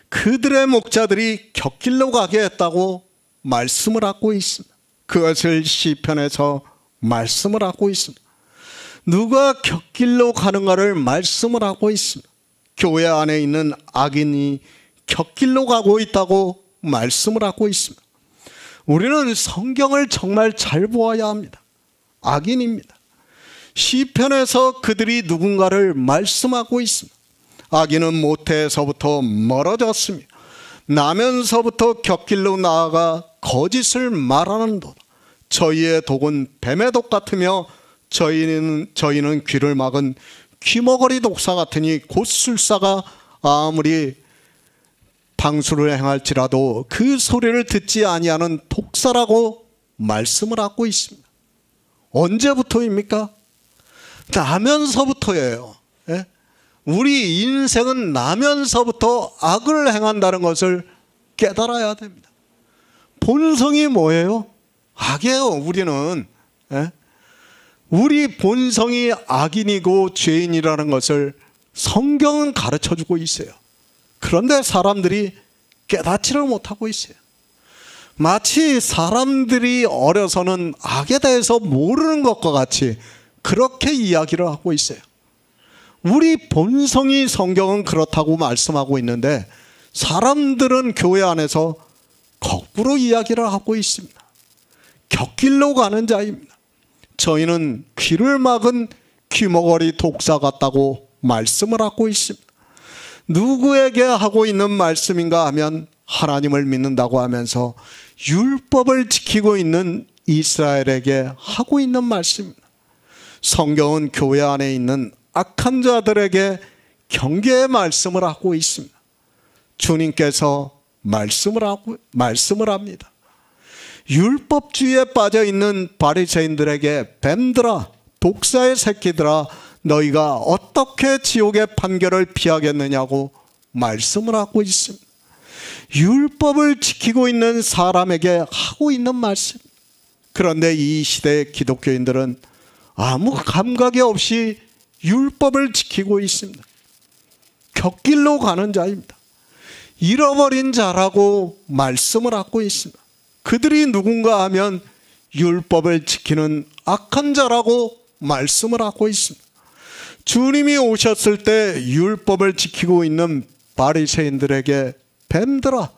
그들의 목자들이 곁길로 가게 했다고 말씀을 하고 있습니다. 그것을 시편에서 말씀을 하고 있습니다. 누가 곁길로 가는가를 말씀을 하고 있습니다. 교회 안에 있는 악인이 곁길로 가고 있다고 말씀을 하고 있습니다. 우리는 성경을 정말 잘 보아야 합니다. 악인입니다. 시편에서 그들이 누군가를 말씀하고 있습니다. 악인은 모태에서부터 멀어졌으며 나면서부터 곁길로 나아가 거짓을 말하는도다. 저희의 독은 뱀의 독 같으며 저희는 귀를 막은 귀머거리 독사 같으니 곧 술사가 아무리 방수를 행할지라도 그 소리를 듣지 아니하는 독사라고 말씀을 하고 있습니다. 언제부터입니까? 나면서부터예요. 예? 우리 인생은 나면서부터 악을 행한다는 것을 깨달아야 됩니다. 본성이 뭐예요? 악이에요. 우리는. 예? 우리 본성이 악인이고 죄인이라는 것을 성경은 가르쳐주고 있어요. 그런데 사람들이 깨닫지를 못하고 있어요. 마치 사람들이 어려서는 악에 대해서 모르는 것과 같이 그렇게 이야기를 하고 있어요. 우리 본성이 성경은 그렇다고 말씀하고 있는데 사람들은 교회 안에서 거꾸로 이야기를 하고 있습니다. 곁길로 가는 자입니다. 저희는 귀를 막은 귀머거리 독사 같다고 말씀을 하고 있습니다. 누구에게 하고 있는 말씀인가 하면 하나님을 믿는다고 하면서 율법을 지키고 있는 이스라엘에게 하고 있는 말씀입니다. 성경은 교회 안에 있는 악한 자들에게 경계의 말씀을 하고 있습니다. 주님께서 말씀을 합니다. 율법주의에 빠져있는 바리새인들에게 뱀들아, 독사의 새끼들아, 너희가 어떻게 지옥의 판결을 피하겠느냐고 말씀을 하고 있습니다. 율법을 지키고 있는 사람에게 하고 있는 말씀. 그런데 이 시대의 기독교인들은 아무 감각이 없이 율법을 지키고 있습니다. 곁길로 가는 자입니다. 잃어버린 자라고 말씀을 하고 있습니다. 그들이 누군가 하면 율법을 지키는 악한 자라고 말씀을 하고 있습니다. 주님이 오셨을 때 율법을 지키고 있는 바리새인들에게 뱀들아,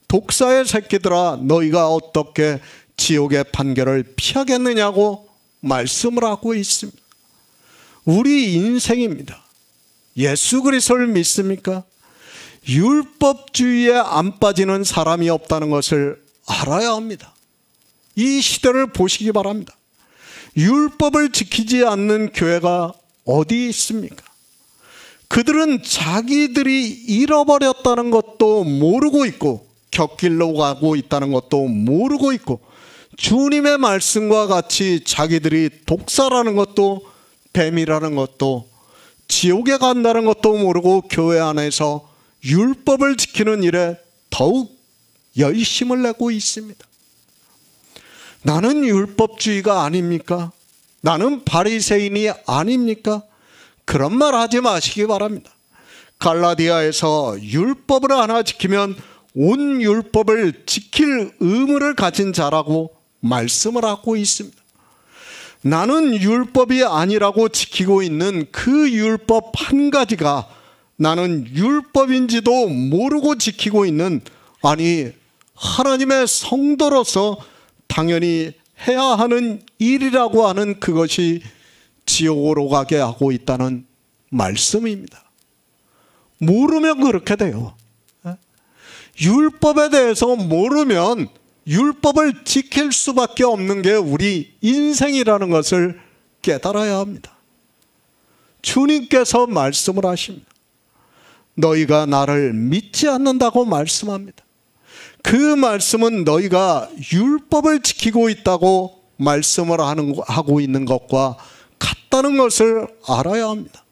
독사의 새끼들아, 너희가 어떻게 지옥의 판결을 피하겠느냐고 말씀을 하고 있습니다. 우리 인생입니다. 예수 그리스도를 믿습니까? 율법주의에 안 빠지는 사람이 없다는 것을 알아야 합니다. 이 시대를 보시기 바랍니다. 율법을 지키지 않는 교회가 어디 있습니까? 그들은 자기들이 잃어버렸다는 것도 모르고 있고 곁길로 가고 있다는 것도 모르고 있고 주님의 말씀과 같이 자기들이 독사라는 것도 뱀이라는 것도 지옥에 간다는 것도 모르고 교회 안에서 율법을 지키는 일에 더욱 열심을 내고 있습니다. 나는 율법주의가 아닙니까? 나는 바리새인이 아닙니까? 그런 말 하지 마시기 바랍니다. 갈라디아에서 율법을 하나 지키면 온 율법을 지킬 의무를 가진 자라고 말씀을 하고 있습니다. 나는 율법이 아니라고 지키고 있는 그 율법 한 가지가 나는 율법인지도 모르고 지키고 있는, 아니 하나님의 성도로서 당연히 해야 하는 일이라고 하는 그것이 지옥으로 가게 하고 있다는 말씀입니다. 모르면 그렇게 돼요. 율법에 대해서 모르면 율법을 지킬 수밖에 없는 게 우리 인생이라는 것을 깨달아야 합니다. 주님께서 말씀을 하십니다. 너희가 나를 믿지 않는다고 말씀합니다. 그 말씀은 너희가 율법을 지키고 있다고 말씀을 하고 있는 것과 같다는 것을 알아야 합니다.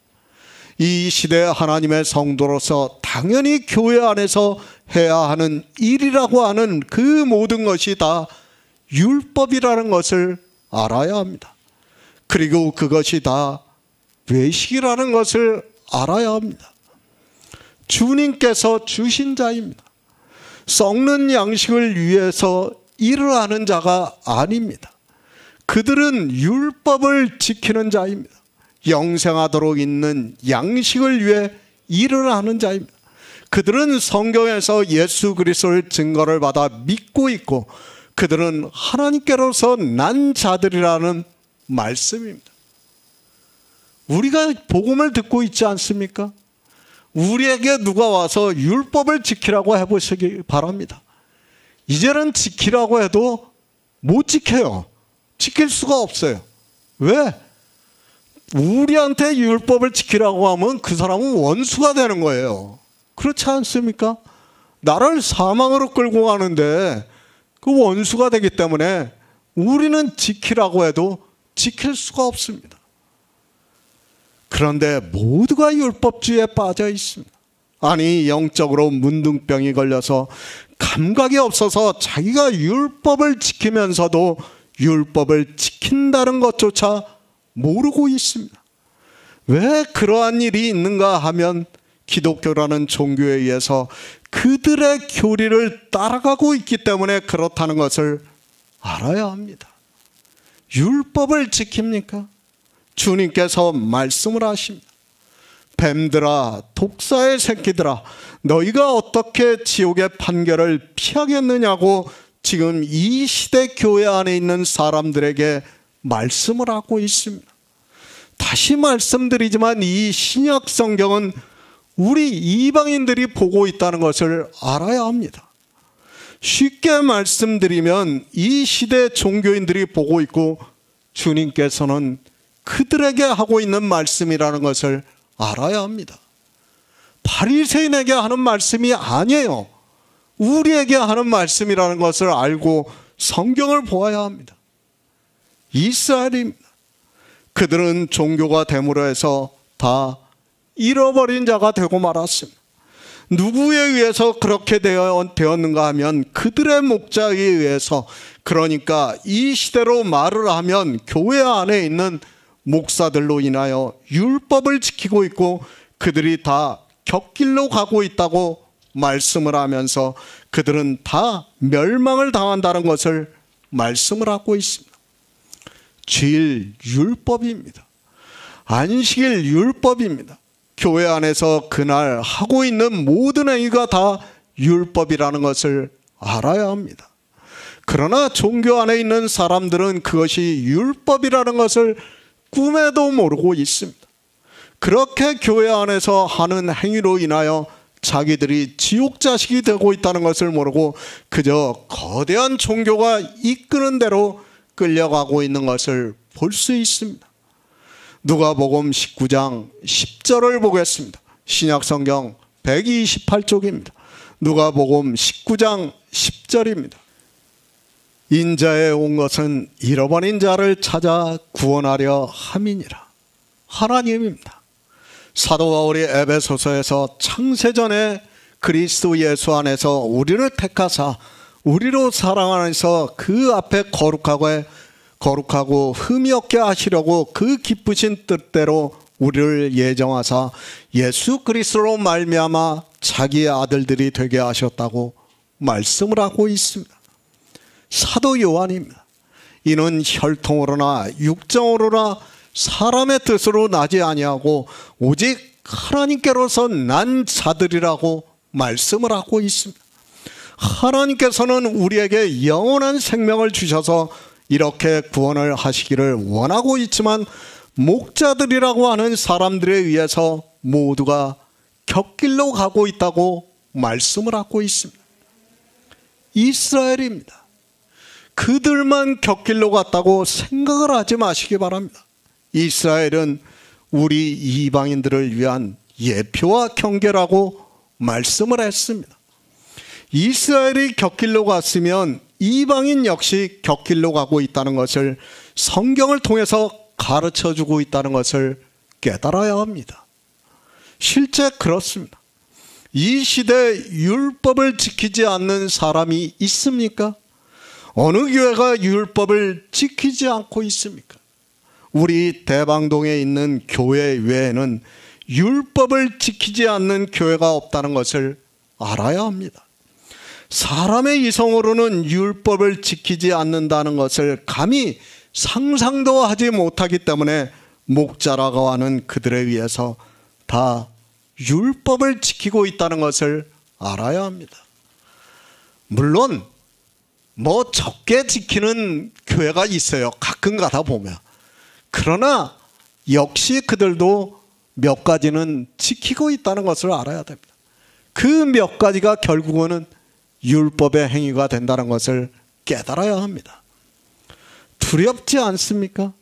이 시대 하나님의 성도로서 당연히 교회 안에서 해야 하는 일이라고 하는 그 모든 것이 다 율법이라는 것을 알아야 합니다. 그리고 그것이 다 외식이라는 것을 알아야 합니다. 주님께서 주신 자입니다. 썩는 양식을 위해서 일을 하는 자가 아닙니다. 그들은 율법을 지키는 자입니다. 영생하도록 있는 양식을 위해 일을 하는 자입니다. 그들은 성경에서 예수 그리스도의 증거를 받아 믿고 있고 그들은 하나님께로서 난 자들이라는 말씀입니다. 우리가 복음을 듣고 있지 않습니까? 우리에게 누가 와서 율법을 지키라고 해보시기 바랍니다. 이제는 지키라고 해도 못 지켜요. 지킬 수가 없어요. 왜? 우리한테 율법을 지키라고 하면 그 사람은 원수가 되는 거예요. 그렇지 않습니까? 나를 사망으로 끌고 가는데 그 원수가 되기 때문에 우리는 지키라고 해도 지킬 수가 없습니다. 그런데 모두가 율법주의에 빠져 있습니다. 아니 영적으로 문둥병이 걸려서 감각이 없어서 자기가 율법을 지키면서도 율법을 지킨다는 것조차 모르고 있습니다. 왜 그러한 일이 있는가 하면 기독교라는 종교에 의해서 그들의 교리를 따라가고 있기 때문에 그렇다는 것을 알아야 합니다. 율법을 지킵니까? 주님께서 말씀을 하십니다. 뱀들아, 독사의 새끼들아, 너희가 어떻게 지옥의 판결을 피하겠느냐고 지금 이 시대 교회 안에 있는 사람들에게 말씀을 하고 있습니다. 다시 말씀드리지만 이 신약 성경은 우리 이방인들이 보고 있다는 것을 알아야 합니다. 쉽게 말씀드리면 이 시대 종교인들이 보고 있고 주님께서는 그들에게 하고 있는 말씀이라는 것을 알아야 합니다. 바리새인에게 하는 말씀이 아니에요. 우리에게 하는 말씀이라는 것을 알고 성경을 보아야 합니다. 이스라엘입니다. 그들은 종교가 됨으로 해서 다 잃어버린 자가 되고 말았습니다. 누구에 의해서 그렇게 되었는가 하면 그들의 목자에 의해서, 그러니까 이 시대로 말을 하면 교회 안에 있는 목사들로 인하여 율법을 지키고 있고 그들이 다 곁길로 가고 있다고 말씀을 하면서 그들은 다 멸망을 당한다는 것을 말씀을 하고 있습니다. 주일 율법입니다. 안식일 율법입니다. 교회 안에서 그날 하고 있는 모든 행위가 다 율법이라는 것을 알아야 합니다. 그러나 종교 안에 있는 사람들은 그것이 율법이라는 것을 꿈에도 모르고 있습니다. 그렇게 교회 안에서 하는 행위로 인하여 자기들이 지옥 자식이 되고 있다는 것을 모르고 그저 거대한 종교가 이끄는 대로 끌려가고 있는 것을 볼 수 있습니다. 누가복음 19장 10절을 보겠습니다. 신약성경 128쪽입니다. 누가복음 19장 10절입니다. 인자에 온 것은 잃어버린 자를 찾아 구원하려 함이니라. 하나님입니다. 사도 바울이 에베소서에서 창세전에 그리스도 예수 안에서 우리를 택하사 우리로 사랑하면서 그 앞에 거룩하고 흠이 없게 하시려고 그 기쁘신 뜻대로 우리를 예정하사 예수 그리스도로 말미암아 자기의 아들들이 되게 하셨다고 말씀을 하고 있습니다. 사도 요한입니다. 이는 혈통으로나 육정으로나 사람의 뜻으로 나지 아니하고 오직 하나님께로서 난 자들이라고 말씀을 하고 있습니다. 하나님께서는 우리에게 영원한 생명을 주셔서 이렇게 구원을 하시기를 원하고 있지만 목자들이라고 하는 사람들에 의해서 모두가 곁길로 가고 있다고 말씀을 하고 있습니다. 이스라엘입니다. 그들만 곁길로 갔다고 생각을 하지 마시기 바랍니다. 이스라엘은 우리 이방인들을 위한 예표와 경계라고 말씀을 했습니다. 이스라엘이 곁길로 갔으면 이방인 역시 곁길로 가고 있다는 것을 성경을 통해서 가르쳐주고 있다는 것을 깨달아야 합니다. 실제 그렇습니다. 이 시대에 율법을 지키지 않는 사람이 있습니까? 어느 교회가 율법을 지키지 않고 있습니까? 우리 대방동에 있는 교회 외에는 율법을 지키지 않는 교회가 없다는 것을 알아야 합니다. 사람의 이성으로는 율법을 지키지 않는다는 것을 감히 상상도 하지 못하기 때문에 목자라고 하는 그들에 의해서 다 율법을 지키고 있다는 것을 알아야 합니다. 물론 적게 지키는 교회가 있어요. 가끔 가다 보면. 그러나 역시 그들도 몇 가지는 지키고 있다는 것을 알아야 됩니다. 그 몇 가지가 결국은 율법의 행위가 된다는 것을 깨달아야 합니다. 두렵지 않습니까?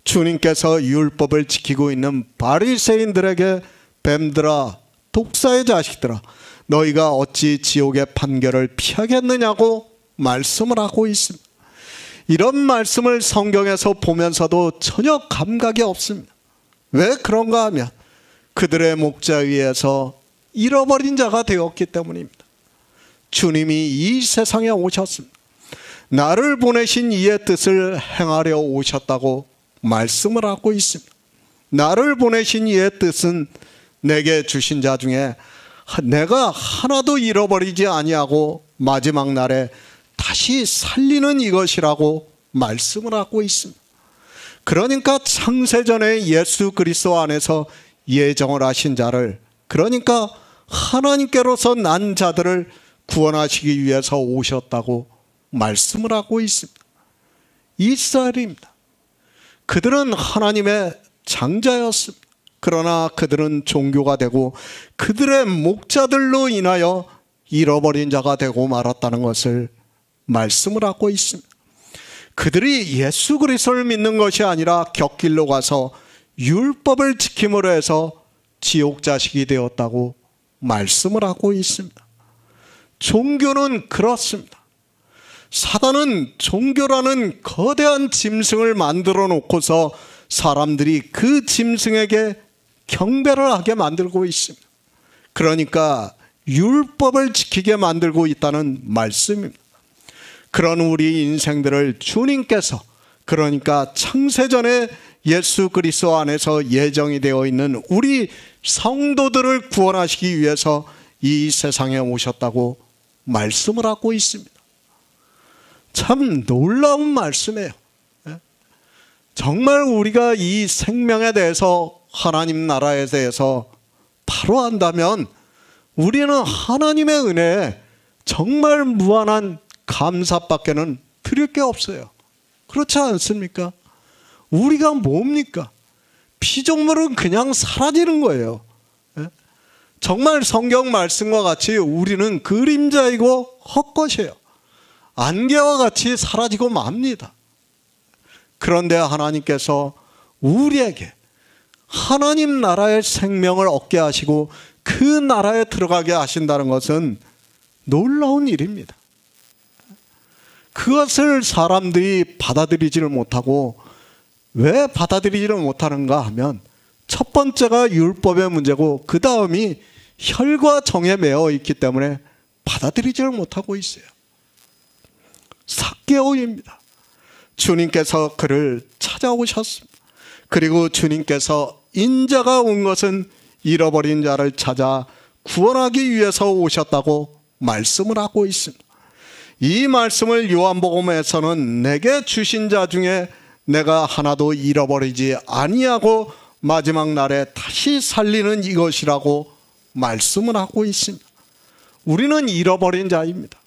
주님께서 율법을 지키고 있는 바리새인들에게 뱀들아, 독사의 자식들아, 너희가 어찌 지옥의 판결을 피하겠느냐고 말씀을 하고 있습니다. 이런 말씀을 성경에서 보면서도 전혀 감각이 없습니다. 왜 그런가 하면 그들의 목자에 의해서 잃어버린 자가 되었기 때문입니다. 주님이 이 세상에 오셨습니다. 나를 보내신 이의 뜻을 행하려 오셨다고 말씀을 하고 있습니다. 나를 보내신 이의 뜻은 내게 주신 자 중에 내가 하나도 잃어버리지 아니하고 마지막 날에 다시 살리는 이것이라고 말씀을 하고 있습니다. 그러니까 창세전에 예수 그리스도 안에서 예정을 하신 자를, 그러니까 하나님께로서 난 자들을 구원하시기 위해서 오셨다고 말씀을 하고 있습니다. 이스라엘입니다. 그들은 하나님의 장자였습니다. 그러나 그들은 종교가 되고 그들의 목자들로 인하여 잃어버린 자가 되고 말았다는 것을 말씀을 하고 있습니다. 그들이 예수 그리스도를 믿는 것이 아니라 곁길로 가서 율법을 지킴으로 해서 지옥 자식이 되었다고 말씀을 하고 있습니다. 종교는 그렇습니다. 사단은 종교라는 거대한 짐승을 만들어 놓고서 사람들이 그 짐승에게 경배를 하게 만들고 있습니다. 그러니까 율법을 지키게 만들고 있다는 말씀입니다. 그런 우리 인생들을 주님께서, 그러니까 창세전에 예수 그리스도 안에서 예정이 되어 있는 우리 성도들을 구원하시기 위해서 이 세상에 오셨다고 말씀을 하고 있습니다. 참 놀라운 말씀이에요. 정말 우리가 이 생명에 대해서, 하나님 나라에 대해서 바로 안다면 우리는 하나님의 은혜에 정말 무한한 감사밖에는 드릴 게 없어요. 그렇지 않습니까? 우리가 뭡니까? 피조물은 그냥 사라지는 거예요. 정말 성경 말씀과 같이 우리는 그림자이고 헛것이에요. 안개와 같이 사라지고 맙니다. 그런데 하나님께서 우리에게 하나님 나라의 생명을 얻게 하시고 그 나라에 들어가게 하신다는 것은 놀라운 일입니다. 그것을 사람들이 받아들이지를 못하고, 왜 받아들이지를 못하는가 하면 첫 번째가 율법의 문제고 그 다음이 혈과 정에 매어 있기 때문에 받아들이지를 못하고 있어요. 삭개오입니다. 주님께서 그를 찾아오셨습니다. 그리고 주님께서 인자가 온 것은 잃어버린 자를 찾아 구원하기 위해서 오셨다고 말씀을 하고 있습니다. 이 말씀을 요한복음에서는 내게 주신 자 중에 내가 하나도 잃어버리지 아니하고 마지막 날에 다시 살리는 이것이라고 말씀을 하고 있습니다. 우리는 잃어버린 자입니다.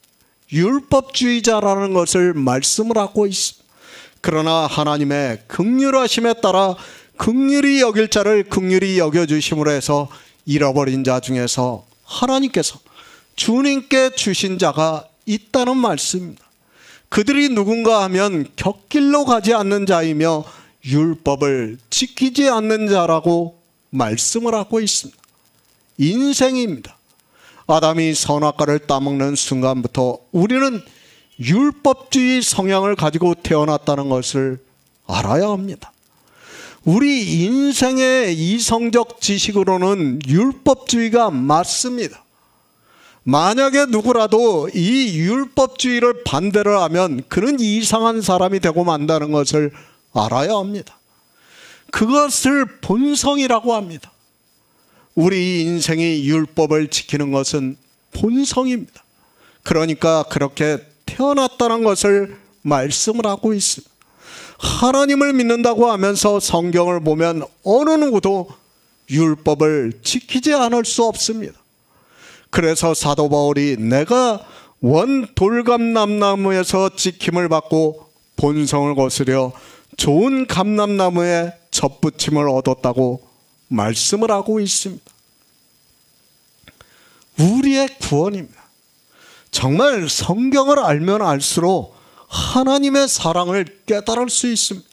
율법주의자라는 것을 말씀을 하고 있습니다. 그러나 하나님의 긍휼하심에 따라 긍휼히 여길 자를 긍휼히 여겨주심으로 해서 잃어버린 자 중에서 하나님께서 주님께 주신 자가 있다는 말씀입니다. 그들이 누군가 하면 곁길로 가지 않는 자이며 율법을 지키지 않는 자라고 말씀을 하고 있습니다. 인생입니다. 아담이 선악과를 따먹는 순간부터 우리는 율법주의 성향을 가지고 태어났다는 것을 알아야 합니다. 우리 인생의 이성적 지식으로는 율법주의가 맞습니다. 만약에 누구라도 이 율법주의를 반대를 하면 그는 이상한 사람이 되고 만다는 것을 알아야 합니다. 그것을 본성이라고 합니다. 우리 인생이 율법을 지키는 것은 본성입니다. 그러니까 그렇게 태어났다는 것을 말씀을 하고 있습니다. 하나님을 믿는다고 하면서 성경을 보면 어느 누구도 율법을 지키지 않을 수 없습니다. 그래서 사도 바울이 내가 원 돌감람나무에서 지킴을 받고 본성을 거스려 좋은 감람나무에 접붙임을 얻었다고 말씀을 하고 있습니다. 우리의 구원입니다. 정말 성경을 알면 알수록 하나님의 사랑을 깨달을 수 있습니다.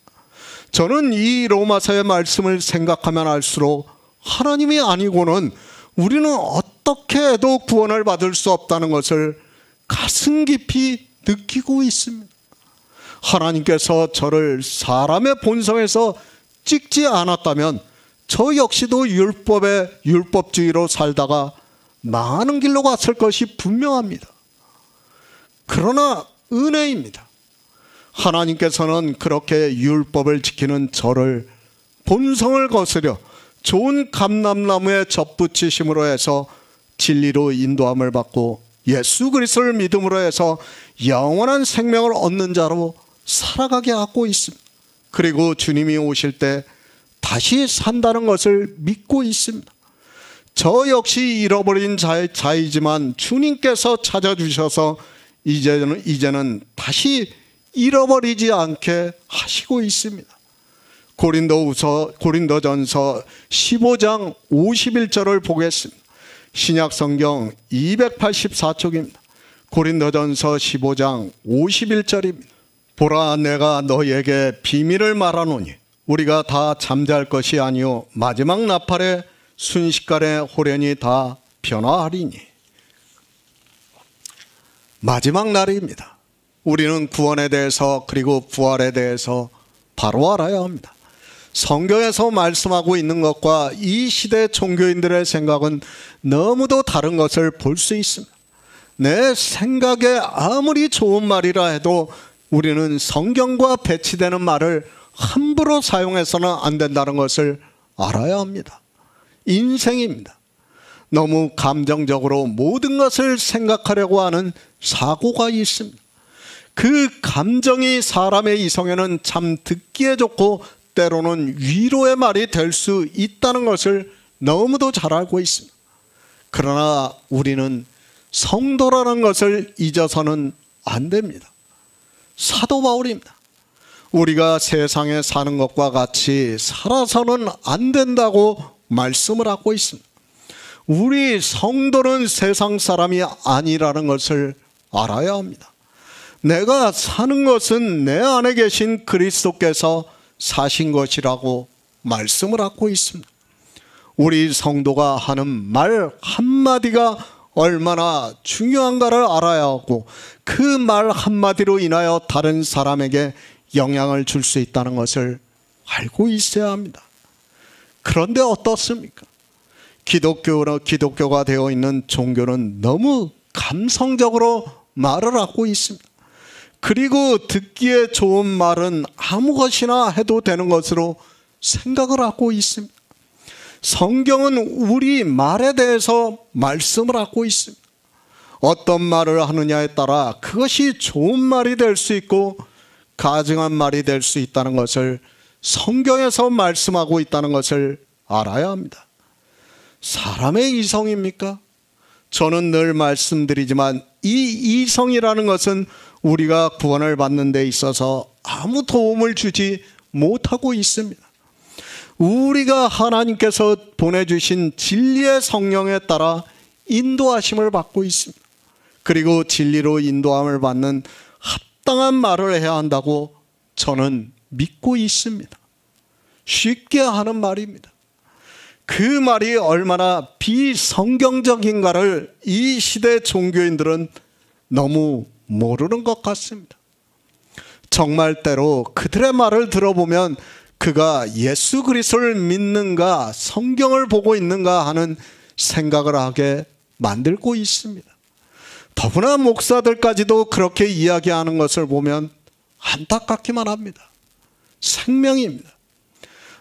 저는 이 로마서의 말씀을 생각하면 할수록 하나님이 아니고는 우리는 어떻게 해도 구원을 받을 수 없다는 것을 가슴 깊이 느끼고 있습니다. 하나님께서 저를 사람의 본성에서 찍지 않았다면 저 역시도 율법주의로 살다가 망하는 길로 갔을 것이 분명합니다. 그러나 은혜입니다. 하나님께서는 그렇게 율법을 지키는 저를 본성을 거스려 좋은 감람나무에 접붙이심으로 해서 진리로 인도함을 받고 예수 그리스도를 믿음으로 해서 영원한 생명을 얻는 자로 살아가게 하고 있습니다. 그리고 주님이 오실 때 다시 산다는 것을 믿고 있습니다. 저 역시 잃어버린 자이지만 주님께서 찾아주셔서 이제는 다시 잃어버리지 않게 하시고 있습니다. 고린도전서 15장 51절을 보겠습니다. 신약성경 284쪽입니다. 고린도전서 15장 51절입니다. 보라, 내가 너희에게 비밀을 말하노니 우리가 다 잠잘 것이 아니요 마지막 나팔에 순식간에 호련히 다 변화하리니. 마지막 날입니다. 우리는 구원에 대해서 그리고 부활에 대해서 바로 알아야 합니다. 성경에서 말씀하고 있는 것과 이 시대 종교인들의 생각은 너무도 다른 것을 볼 수 있습니다. 내 생각에 아무리 좋은 말이라 해도 우리는 성경과 배치되는 말을 함부로 사용해서는 안 된다는 것을 알아야 합니다. 인생입니다. 너무 감정적으로 모든 것을 생각하려고 하는 사고가 있습니다. 그 감정이 사람의 이성에는 참 듣기에 좋고 때로는 위로의 말이 될 수 있다는 것을 너무도 잘 알고 있습니다. 그러나 우리는 성도라는 것을 잊어서는 안 됩니다. 사도 바울입니다. 우리가 세상에 사는 것과 같이 살아서는 안 된다고 말씀을 하고 있습니다. 우리 성도는 세상 사람이 아니라는 것을 알아야 합니다. 내가 사는 것은 내 안에 계신 그리스도께서 사신 것이라고 말씀을 하고 있습니다. 우리 성도가 하는 말 한마디가 얼마나 중요한가를 알아야 하고 그 말 한마디로 인하여 다른 사람에게 영향을 줄 수 있다는 것을 알고 있어야 합니다. 그런데 어떻습니까? 기독교가 되어 있는 종교는 너무 감성적으로 말을 하고 있습니다. 그리고 듣기에 좋은 말은 아무 것이나 해도 되는 것으로 생각을 하고 있습니다. 성경은 우리 말에 대해서 말씀을 하고 있습니다. 어떤 말을 하느냐에 따라 그것이 좋은 말이 될 수 있고 가증한 말이 될 수 있다는 것을 성경에서 말씀하고 있다는 것을 알아야 합니다. 사람의 이성입니까? 저는 늘 말씀드리지만 이 이성이라는 것은 우리가 구원을 받는 데 있어서 아무 도움을 주지 못하고 있습니다. 우리가 하나님께서 보내주신 진리의 성령에 따라 인도하심을 받고 있습니다. 그리고 진리로 인도함을 받는 합당한 말을 해야 한다고 저는 믿고 있습니다. 쉽게 하는 말입니다. 그 말이 얼마나 비성경적인가를 이 시대 종교인들은 너무 모르는 것 같습니다. 정말 때로 그들의 말을 들어보면 그가 예수 그리스도를 믿는가 성경을 보고 있는가 하는 생각을 하게 만들고 있습니다. 더구나 목사들까지도 그렇게 이야기하는 것을 보면 안타깝기만 합니다. 생명입니다.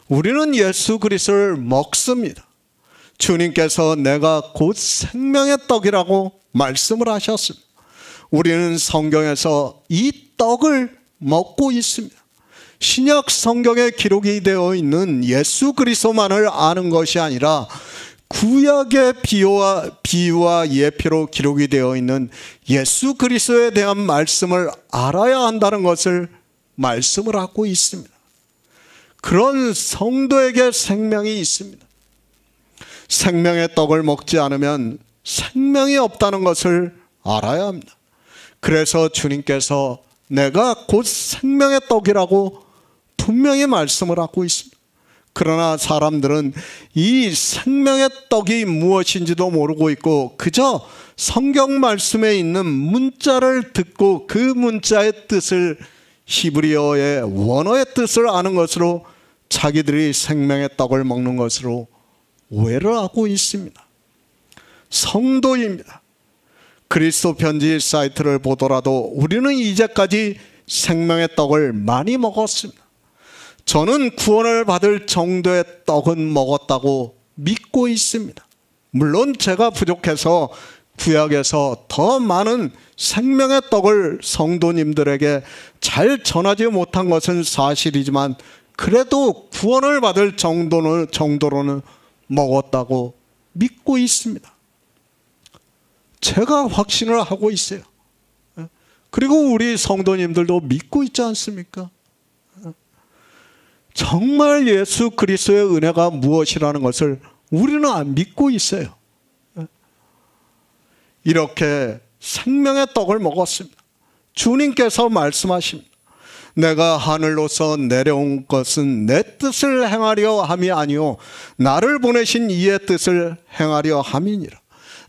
우리는 예수 그리스도를 먹습니다. 주님께서 내가 곧 생명의 떡이라고 말씀을 하셨습니다. 우리는 성경에서 이 떡을 먹고 있습니다. 신약 성경에 기록이 되어 있는 예수 그리스도만을 아는 것이 아니라 구약의 비유와 예표로 기록이 되어 있는 예수 그리스도에 대한 말씀을 알아야 한다는 것을 말씀을 하고 있습니다. 그런 성도에게 생명이 있습니다. 생명의 떡을 먹지 않으면 생명이 없다는 것을 알아야 합니다. 그래서 주님께서 내가 곧 생명의 떡이라고 분명히 말씀을 하고 있습니다. 그러나 사람들은 이 생명의 떡이 무엇인지도 모르고 있고 그저 성경 말씀에 있는 문자를 듣고 그 문자의 뜻을 히브리어의 원어의 뜻을 아는 것으로 자기들이 생명의 떡을 먹는 것으로 오해를 하고 있습니다. 성도입니다. 그리스도 편지 사이트를 보더라도 우리는 이제까지 생명의 떡을 많이 먹었습니다. 저는 구원을 받을 정도의 떡은 먹었다고 믿고 있습니다. 물론 제가 부족해서 구약에서 더 많은 생명의 떡을 성도님들에게 잘 전하지 못한 것은 사실이지만 그래도 구원을 받을 정도로는 먹었다고 믿고 있습니다. 제가 확신을 하고 있어요. 그리고 우리 성도님들도 믿고 있지 않습니까? 정말 예수 그리스도의 은혜가 무엇이라는 것을 우리는 안 믿고 있어요. 이렇게 생명의 떡을 먹었습니다. 주님께서 말씀하십니다. 내가 하늘로서 내려온 것은 내 뜻을 행하려 함이 아니요 나를 보내신 이의 뜻을 행하려 함이니라.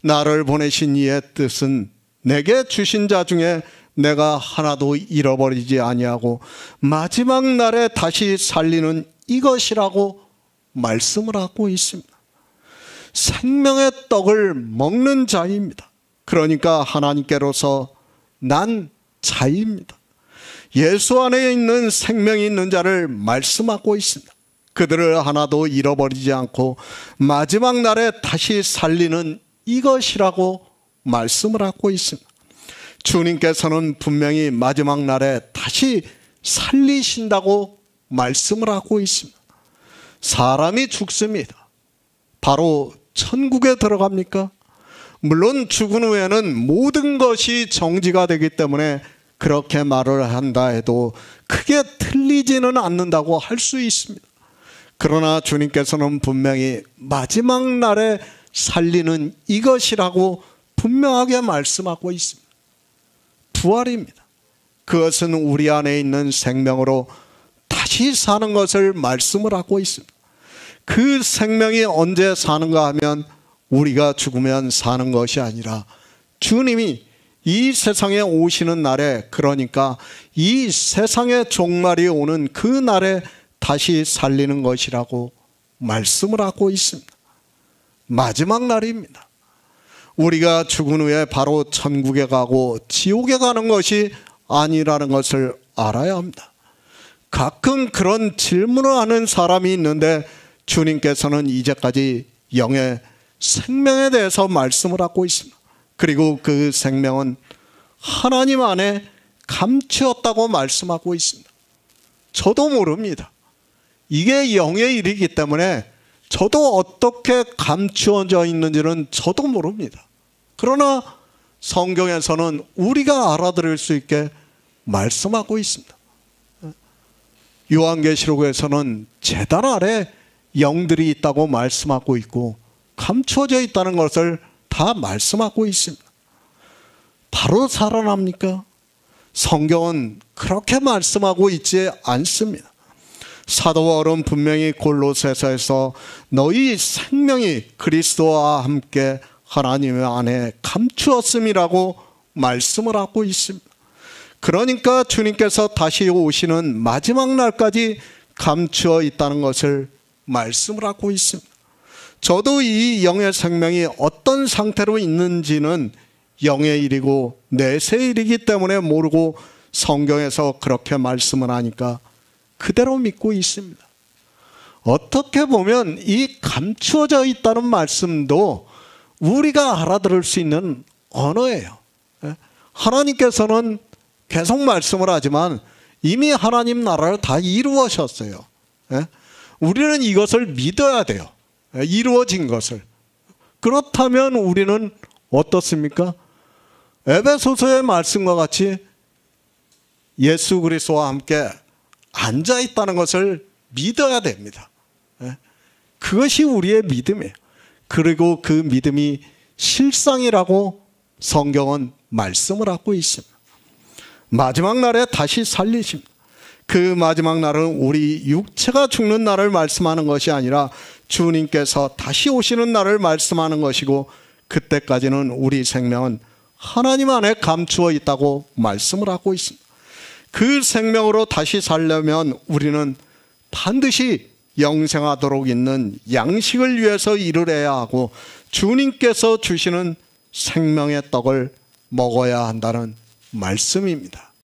나를 보내신 이의 뜻은 내게 주신 자 중에 내가 하나도 잃어버리지 아니하고 마지막 날에 다시 살리는 이것이라고 말씀을 하고 있습니다. 생명의 떡을 먹는 자입니다. 그러니까 하나님께로서 난 자입니다. 예수 안에 있는 생명이 있는 자를 말씀하고 있습니다. 그들을 하나도 잃어버리지 않고 마지막 날에 다시 살리는 이것이라고 말씀을 하고 있습니다. 주님께서는 분명히 마지막 날에 다시 살리신다고 말씀을 하고 있습니다. 사람이 죽습니다. 바로 천국에 들어갑니까? 물론 죽은 후에는 모든 것이 정지가 되기 때문에 그렇게 말을 한다 해도 크게 틀리지는 않는다고 할 수 있습니다. 그러나 주님께서는 분명히 마지막 날에 살리는 이것이라고 분명하게 말씀하고 있습니다. 부활입니다. 그것은 우리 안에 있는 생명으로 다시 사는 것을 말씀을 하고 있습니다. 그 생명이 언제 사는가 하면 우리가 죽으면 사는 것이 아니라 주님이 이 세상에 오시는 날에, 그러니까 이 세상의 종말이 오는 그 날에 다시 살리는 것이라고 말씀을 하고 있습니다. 마지막 날입니다. 우리가 죽은 후에 바로 천국에 가고 지옥에 가는 것이 아니라는 것을 알아야 합니다. 가끔 그런 질문을 하는 사람이 있는데 주님께서는 이제까지 영의 생명에 대해서 말씀을 하고 있습니다. 그리고 그 생명은 하나님 안에 감추었다고 말씀하고 있습니다. 저도 모릅니다. 이게 영의 일이기 때문에 저도 어떻게 감추어져 있는지는 저도 모릅니다. 그러나 성경에서는 우리가 알아들을 수 있게 말씀하고 있습니다. 요한계시록에서는 제단 아래 영들이 있다고 말씀하고 있고 감추어져 있다는 것을 다 말씀하고 있습니다. 바로 살아납니까? 성경은 그렇게 말씀하고 있지 않습니다. 사도 바울은 분명히 골로새서에서 너희 생명이 그리스도와 함께 하나님 안에 감추었음이라고 말씀을 하고 있습니다. 그러니까 주님께서 다시 오시는 마지막 날까지 감추어 있다는 것을 말씀을 하고 있습니다. 저도 이 영의 생명이 어떤 상태로 있는지는 영의 일이고 내세의 일이기 때문에 모르고 성경에서 그렇게 말씀을 하니까 그대로 믿고 있습니다. 어떻게 보면 이 감추어져 있다는 말씀도 우리가 알아들을 수 있는 언어예요. 하나님께서는 계속 말씀을 하지만 이미 하나님 나라를 다 이루어셨어요. 우리는 이것을 믿어야 돼요. 이루어진 것을. 그렇다면 우리는 어떻습니까? 에베소서의 말씀과 같이 예수 그리스도와 함께 앉아 있다는 것을 믿어야 됩니다. 그것이 우리의 믿음이에요. 그리고 그 믿음이 실상이라고 성경은 말씀을 하고 있습니다. 마지막 날에 다시 살리십니다. 그 마지막 날은 우리 육체가 죽는 날을 말씀하는 것이 아니라 주님께서 다시 오시는 날을 말씀하는 것이고, 그때까지는 우리 생명은 하나님 안에 감추어 있다고 말씀을 하고 있습니다. 그 생명으로 다시 살려면 우리는 반드시 영생하도록 있는 양식을 위해서 일을 해야 하고 주님께서 주시는 생명의 떡을 먹어야 한다는 말씀입니다.